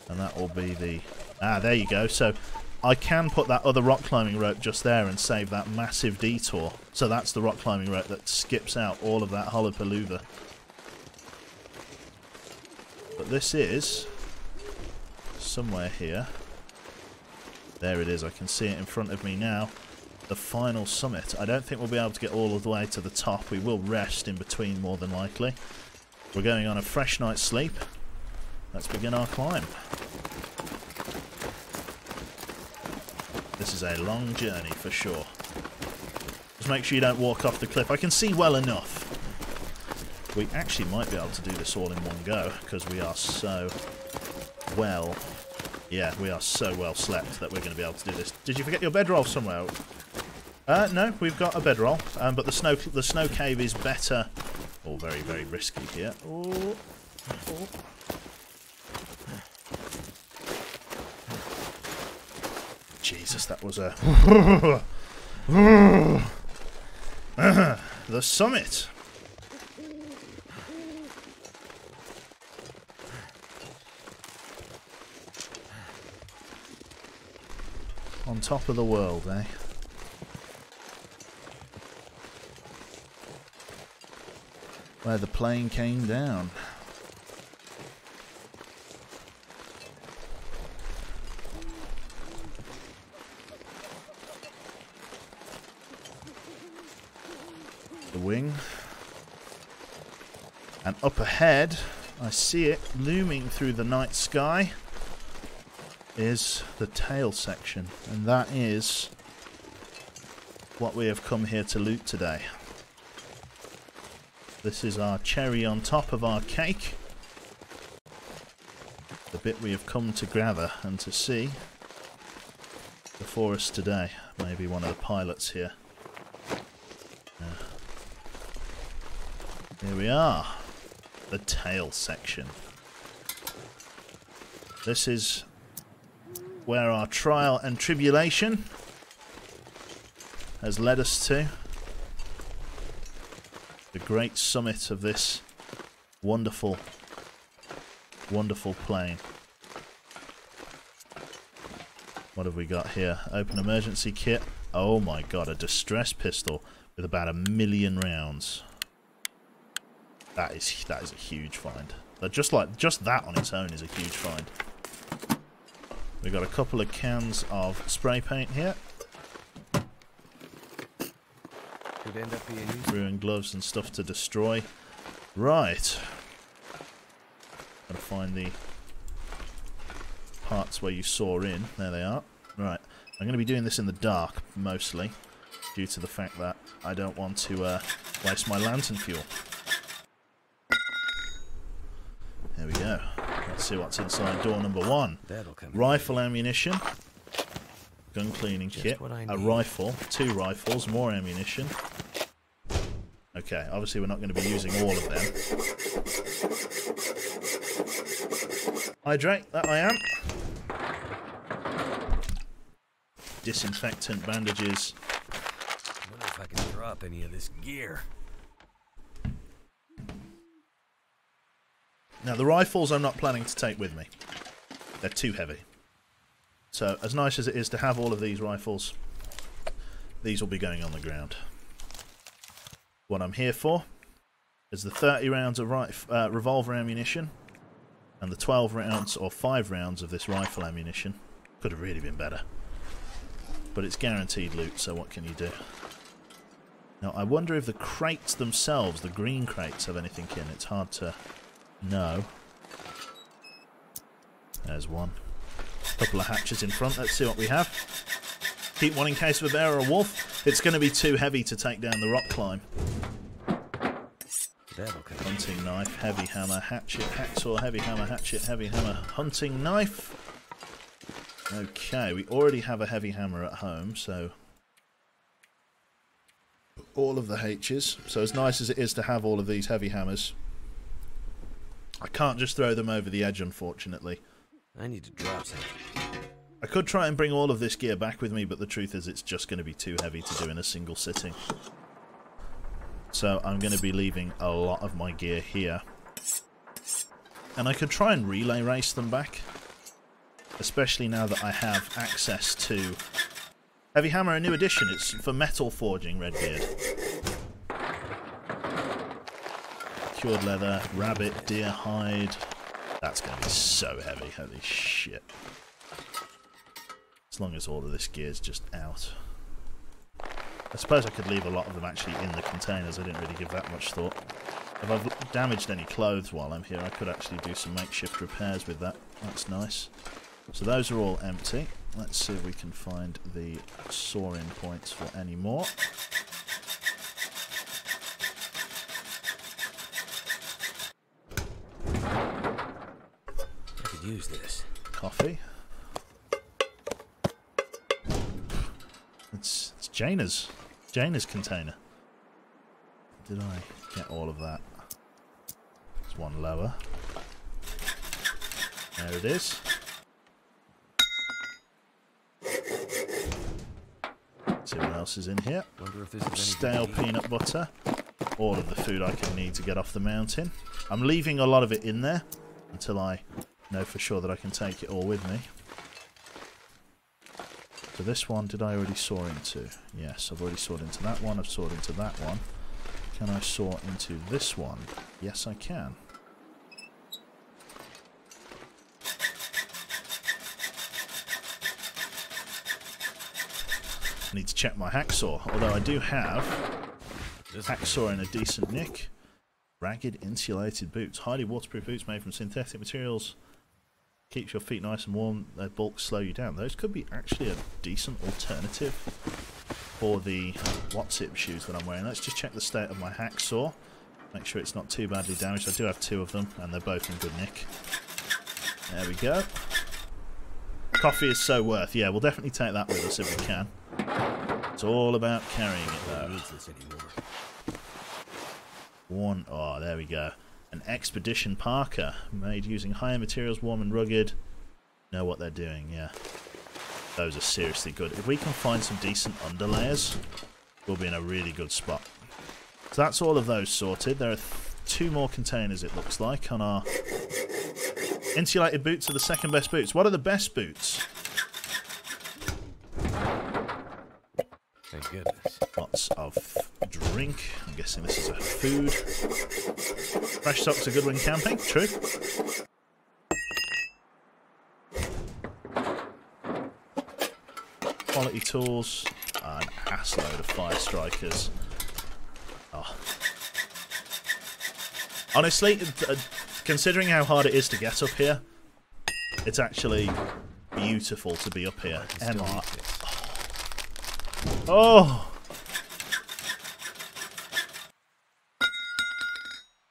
And that will be the... Ah, there you go. So I can put that other rock climbing rope just there and save that massive detour. So that's the rock climbing rope that skips out all of that Hullapalooza. But this is somewhere here. There it is. I can see it in front of me now. The final summit. I don't think we'll be able to get all of the way to the top. We will rest in between more than likely. We're going on a fresh night's sleep. Let's begin our climb. This is a long journey for sure. Just make sure you don't walk off the cliff. I can see well enough. We actually might be able to do this all in one go, because we are so well... Yeah, we are so well slept that we're going to be able to do this. Did you forget your bedroll somewhere? No, we've got a bedroll, but the snow cave is better. Oh, very, very risky here. Oh. Oh. Jesus, that was a... The summit. On top of the world, eh? Where the plane came down. The wing. And up ahead, I see it looming through the night sky, is the tail section. And that is what we have come here to loot today. This is our cherry on top of our cake. The bit we have come to gather and to see before us today. Maybe one of the pilots here. Here we are. The tail section. This is where our trial and tribulation has led us to. The great summit of this wonderful, wonderful plane. What have we got here? Open emergency kit. Oh my god, a distress pistol with about 1,000,000 rounds. That is a huge find. Just that on its own is a huge find. We've got a couple of cans of spray paint here. Could end up being used. Ruined gloves and stuff to destroy. Right. Gotta find the parts where you saw in. There they are. Right. I'm going to be doing this in the dark, mostly, due to the fact that I don't want to waste my lantern fuel. There we go. Let's see what's inside door number 1. That'll come. Rifle ammunition. Gun cleaning kit, a rifle, 2 rifles, more ammunition. Okay, obviously we're not going to be using all of them. Hydrate, that I am. Disinfectant bandages. I wonder if I can drop any of this gear. Now the rifles I'm not planning to take with me. They're too heavy. So, as nice as it is to have all of these rifles, these will be going on the ground. What I'm here for is the 30 rounds of revolver ammunition and the 12 rounds or 5 rounds of this rifle ammunition. Could have really been better. But it's guaranteed loot, so what can you do? Now, I wonder if the crates themselves, the green crates, have anything in. It's hard to know. There's one. Couple of hatches in front. Let's see what we have. Keep one in case of a bear or a wolf. It's going to be too heavy to take down the rock climb. Hunting knife, heavy hammer, hatchet, hacksaw, heavy hammer, hatchet, heavy hammer, hunting knife. Okay, we already have a heavy hammer at home, so all of the H's. So as nice as it is to have all of these heavy hammers, I can't just throw them over the edge, unfortunately. I need to drop something. I could try and bring all of this gear back with me, but the truth is it's just going to be too heavy to do in a single sitting. So I'm going to be leaving a lot of my gear here. And I could try and relay race them back. Especially now that I have access to Heavy Hammer, a new edition. It's for metal forging, Redbeard. Cured leather, rabbit, deer hide. That's going to be so heavy. Holy shit. As long as all of this gear's just out. I suppose I could leave a lot of them actually in the containers. I didn't really give that much thought. If I've damaged any clothes while I'm here, I could actually do some makeshift repairs with that. That's nice. So those are all empty. Let's see if we can find the saw-in points for any more. could use this. Coffee. It's Jaina's container. Did I get all of that? There's one lower. There it is. See what else is in here. Wonder if this is Stale peanut butter. All of the food I can need to get off the mountain. I'm leaving a lot of it in there until I know for sure that I can take it all with me. So this one, did I already soar into? Yes, I've already soared into that one. I've soared into that one. Can I soar into this one? Yes, I can. I need to check my hacksaw, although I do have hacksaw in a decent nick. Ragged insulated boots. Highly waterproof boots made from synthetic materials. Keeps your feet nice and warm. Their bulk slow you down. Those could be actually a decent alternative for the What's-It shoes that I'm wearing. Let's just check the state of my hacksaw. Make sure it's not too badly damaged. I do have two of them, and they're both in good nick. There we go. Coffee is so worth. Yeah, we'll definitely take that with us if we can. It's all about carrying it, though. One, oh, there we go. An Expedition Parka, made using higher materials, warm and rugged. Know what they're doing, yeah. Those are seriously good. If we can find some decent underlayers, we'll be in a really good spot. So that's all of those sorted. There are two more containers, it looks like, on our insulated boots are the second best boots. What are the best boots? Thank goodness. Lots of drink. I'm guessing this is a food. Fresh socks are good when camping. True. Quality tools. An ass load of fire strikers. Oh. Honestly, considering how hard it is to get up here, it's actually beautiful to be up here. MR. Oh!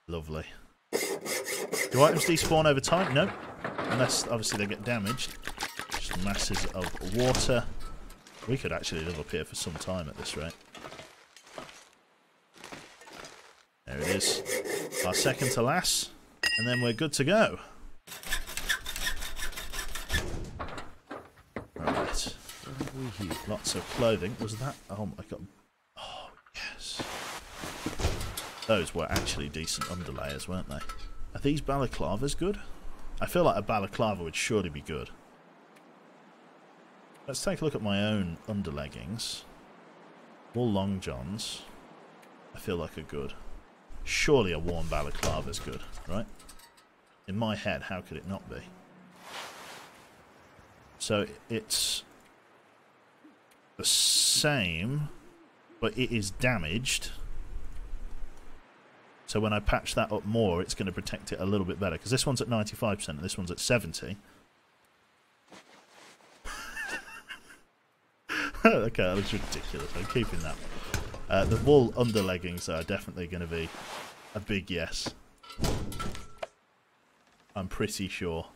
Lovely. Do items despawn over time? No. Unless, obviously, they get damaged. Just masses of water. We could actually live up here for some time at this rate. There it is. Our second to last. And then we're good to go. Right. Lots of clothing. Was that? Oh my god. Oh, yes. Those were actually decent underlayers, weren't they? Are these balaclavas good? I feel like a balaclava would surely be good. Let's take a look at my own underleggings. Wool long johns. I feel like are good. Surely a warm balaclava is good, right? In my head, how could it not be? So it's the same, but it is damaged. So when I patch that up more, it's going to protect it a little bit better. Because this one's at 95% and this one's at 70%. Okay, that looks ridiculous. I'm keeping that. The wool underleggings are definitely going to be a big yes. I'm pretty sure.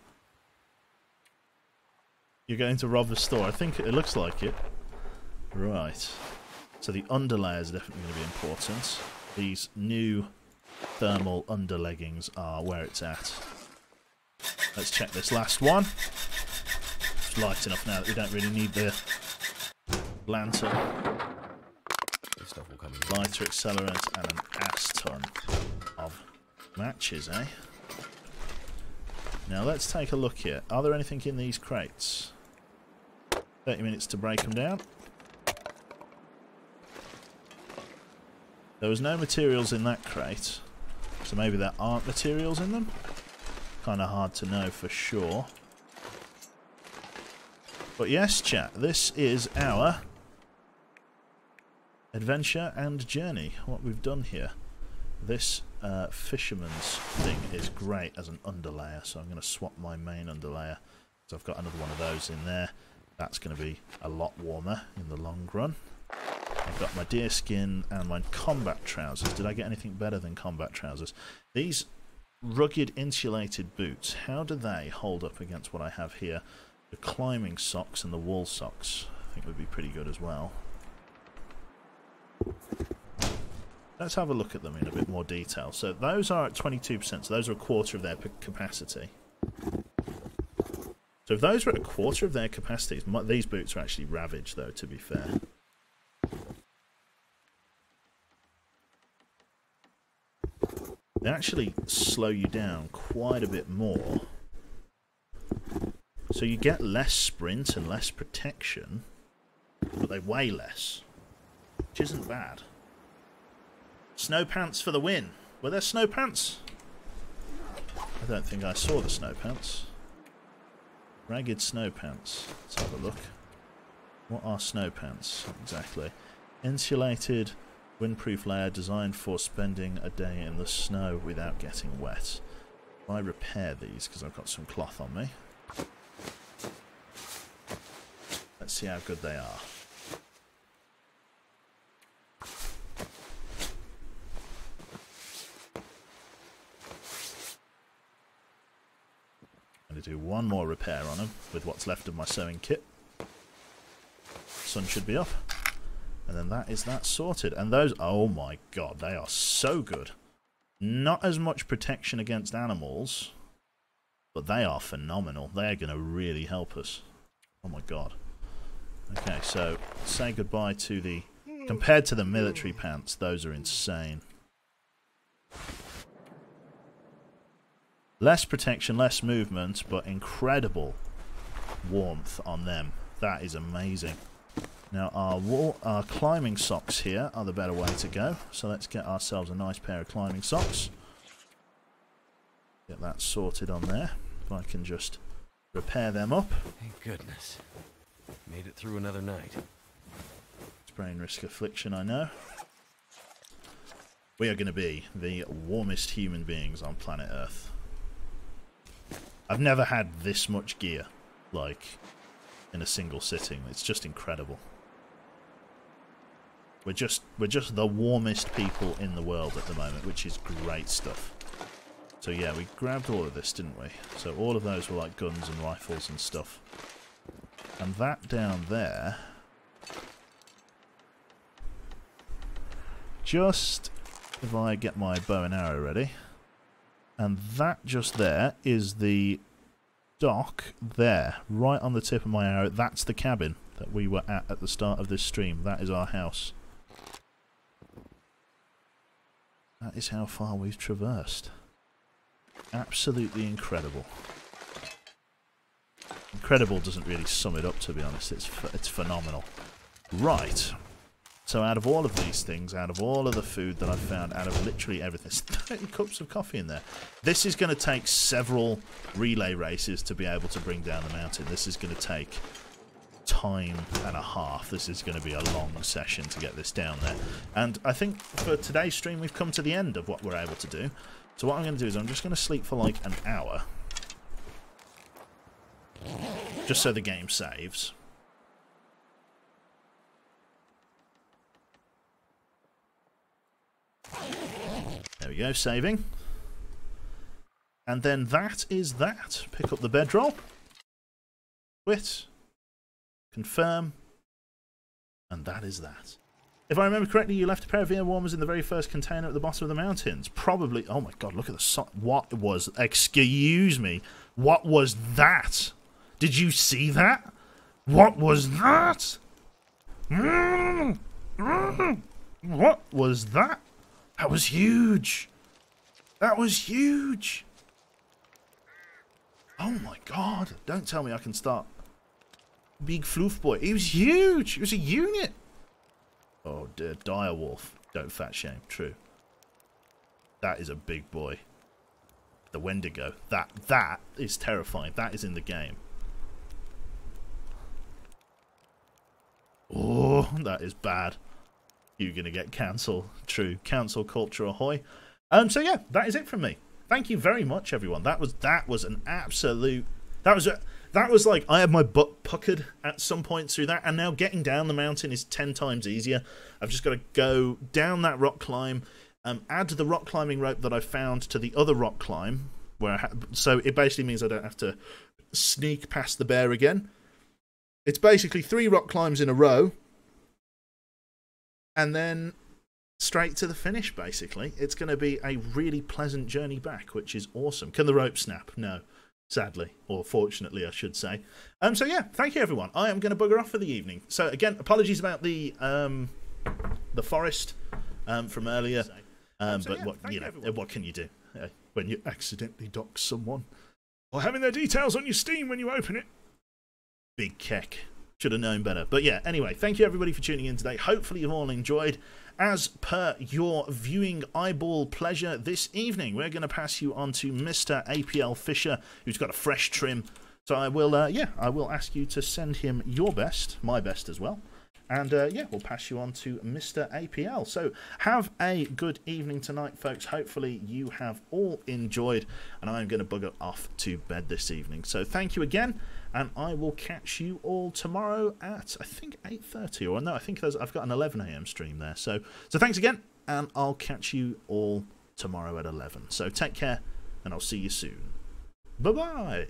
You're going to rob the store. I think it looks like it. Right. So the underlayers are definitely going to be important. These new thermal underleggings are where it's at. Let's check this last one. It's light enough now that we don't really need the lantern. This stuff will come in. Lighter accelerant and an ass ton of matches, eh? Now let's take a look here. Are there anything in these crates? 30 minutes to break them down. There was no materials in that crate, so maybe there aren't materials in them. Kind of hard to know for sure. But yes, chat, this is our adventure and journey, what we've done here. This fisherman's thing is great as an underlayer, so I'm going to swap my main underlayer. So I've got another one of those in there. That's going to be a lot warmer in the long run. I've got my deer skin and my combat trousers. Did I get anything better than combat trousers? These rugged insulated boots. How do they hold up against what I have here? The climbing socks and the wall socks I think would be pretty good as well. Let's have a look at them in a bit more detail. So those are at 22%, so those are a quarter of their capacity. So if those were at a quarter of their capacity, these boots are actually ravaged though, to be fair. They actually slow you down quite a bit more. So you get less sprint and less protection, but they weigh less, which isn't bad. Snow pants for the win. Were there snow pants? I don't think I saw the snow pants. Ragged snow pants. Let's have a look. What are snow pants exactly? Insulated, windproof layer designed for spending a day in the snow without getting wet. I repair these because I've got some cloth on me. Let's see how good they are. I'm going to do one more repair on them with what's left of my sewing kit. Sun should be up. And then that is that sorted. And those, oh my god, they are so good. Not as much protection against animals, but they are phenomenal. They are going to really help us. Oh my god. Okay, so say goodbye to the... Compared to the military pants, those are insane. Less protection, less movement, but incredible warmth on them. That is amazing. Now our climbing socks here are the better way to go. So let's get ourselves a nice pair of climbing socks. Get that sorted on there. If I can just repair them up. Thank goodness. Made it through another night. Sprain risk affliction, I know. We are going to be the warmest human beings on planet Earth. I've never had this much gear, like, in a single sitting. It's just incredible. We're just the warmest people in the world at the moment, which is great stuff. So yeah, we grabbed all of this, didn't we? So all of those were like guns and rifles and stuff. And that down there, just if I get my bow and arrow ready, and that just there is the dock there, right on the tip of my arrow. That's the cabin that we were at the start of this stream. That is our house. That is how far we've traversed. Absolutely incredible. Incredible doesn't really sum it up, to be honest. It's phenomenal. Right. So out of all of these things, out of all of the food that I've found, out of literally everything, there's 30 cups of coffee in there. This is going to take several relay races to be able to bring down the mountain. This is going to take time and a half. This is going to be a long session to get this down there. And I think for today's stream, we've come to the end of what we're able to do. So what I'm going to do is I'm just going to sleep for like an hour. Just so the game saves. There we go, saving. And then that is that. Pick up the bedroll. Quit. Confirm. And that is that. If I remember correctly, you left a pair of ear warmers in the very first container at the bottom of the mountains. Probably... Oh my god, look at the... What was... Excuse me. What was that? Did you see that? What was that? What was that? That was huge. That was huge. Oh my god. Don't tell me I can start. Big floof boy. He was huge. It was a unit. Oh dear. Dire wolf. Don't fat shame. True. That is a big boy. The Wendigo. That is terrifying. That is in the game. Oh, that is bad. You're going to get cancelled. True. Cancel culture ahoy. So yeah, that is it from me. Thank you very much, everyone. That was an absolute... That was like, I had my butt puckered at some point through that, and now getting down the mountain is 10 times easier. I've just got to go down that rock climb, add the rock climbing rope that I found to the other rock climb, so it basically means I don't have to sneak past the bear again. It's basically 3 rock climbs in a row, and then straight to the finish, basically. It's going to be a really pleasant journey back, which is awesome. Can the rope snap? No. Sadly, or fortunately, I should say. So yeah, thank you everyone. I am going to bugger off for the evening. So again, apologies about the forest from earlier. But yeah, what can you do when you accidentally dox someone, or having their details on your Steam when you open it? Big keck. Should have known better. But yeah, anyway, thank you everybody for tuning in today. Hopefully you've all enjoyed. As per your viewing eyeball pleasure this evening, we're going to pass you on to Mr. APL Fisher, who's got a fresh trim. So I will, I will ask you to send him your best, my best as well. And yeah, we'll pass you on to Mr. APL. So have a good evening tonight, folks. Hopefully you have all enjoyed, and I'm going to bugger off to bed this evening. So thank you again, and I will catch you all tomorrow at, I think, 8:30, or no, I think I've got an 11 AM stream there. So thanks again, and I'll catch you all tomorrow at 11. So take care, and I'll see you soon. Bye-bye.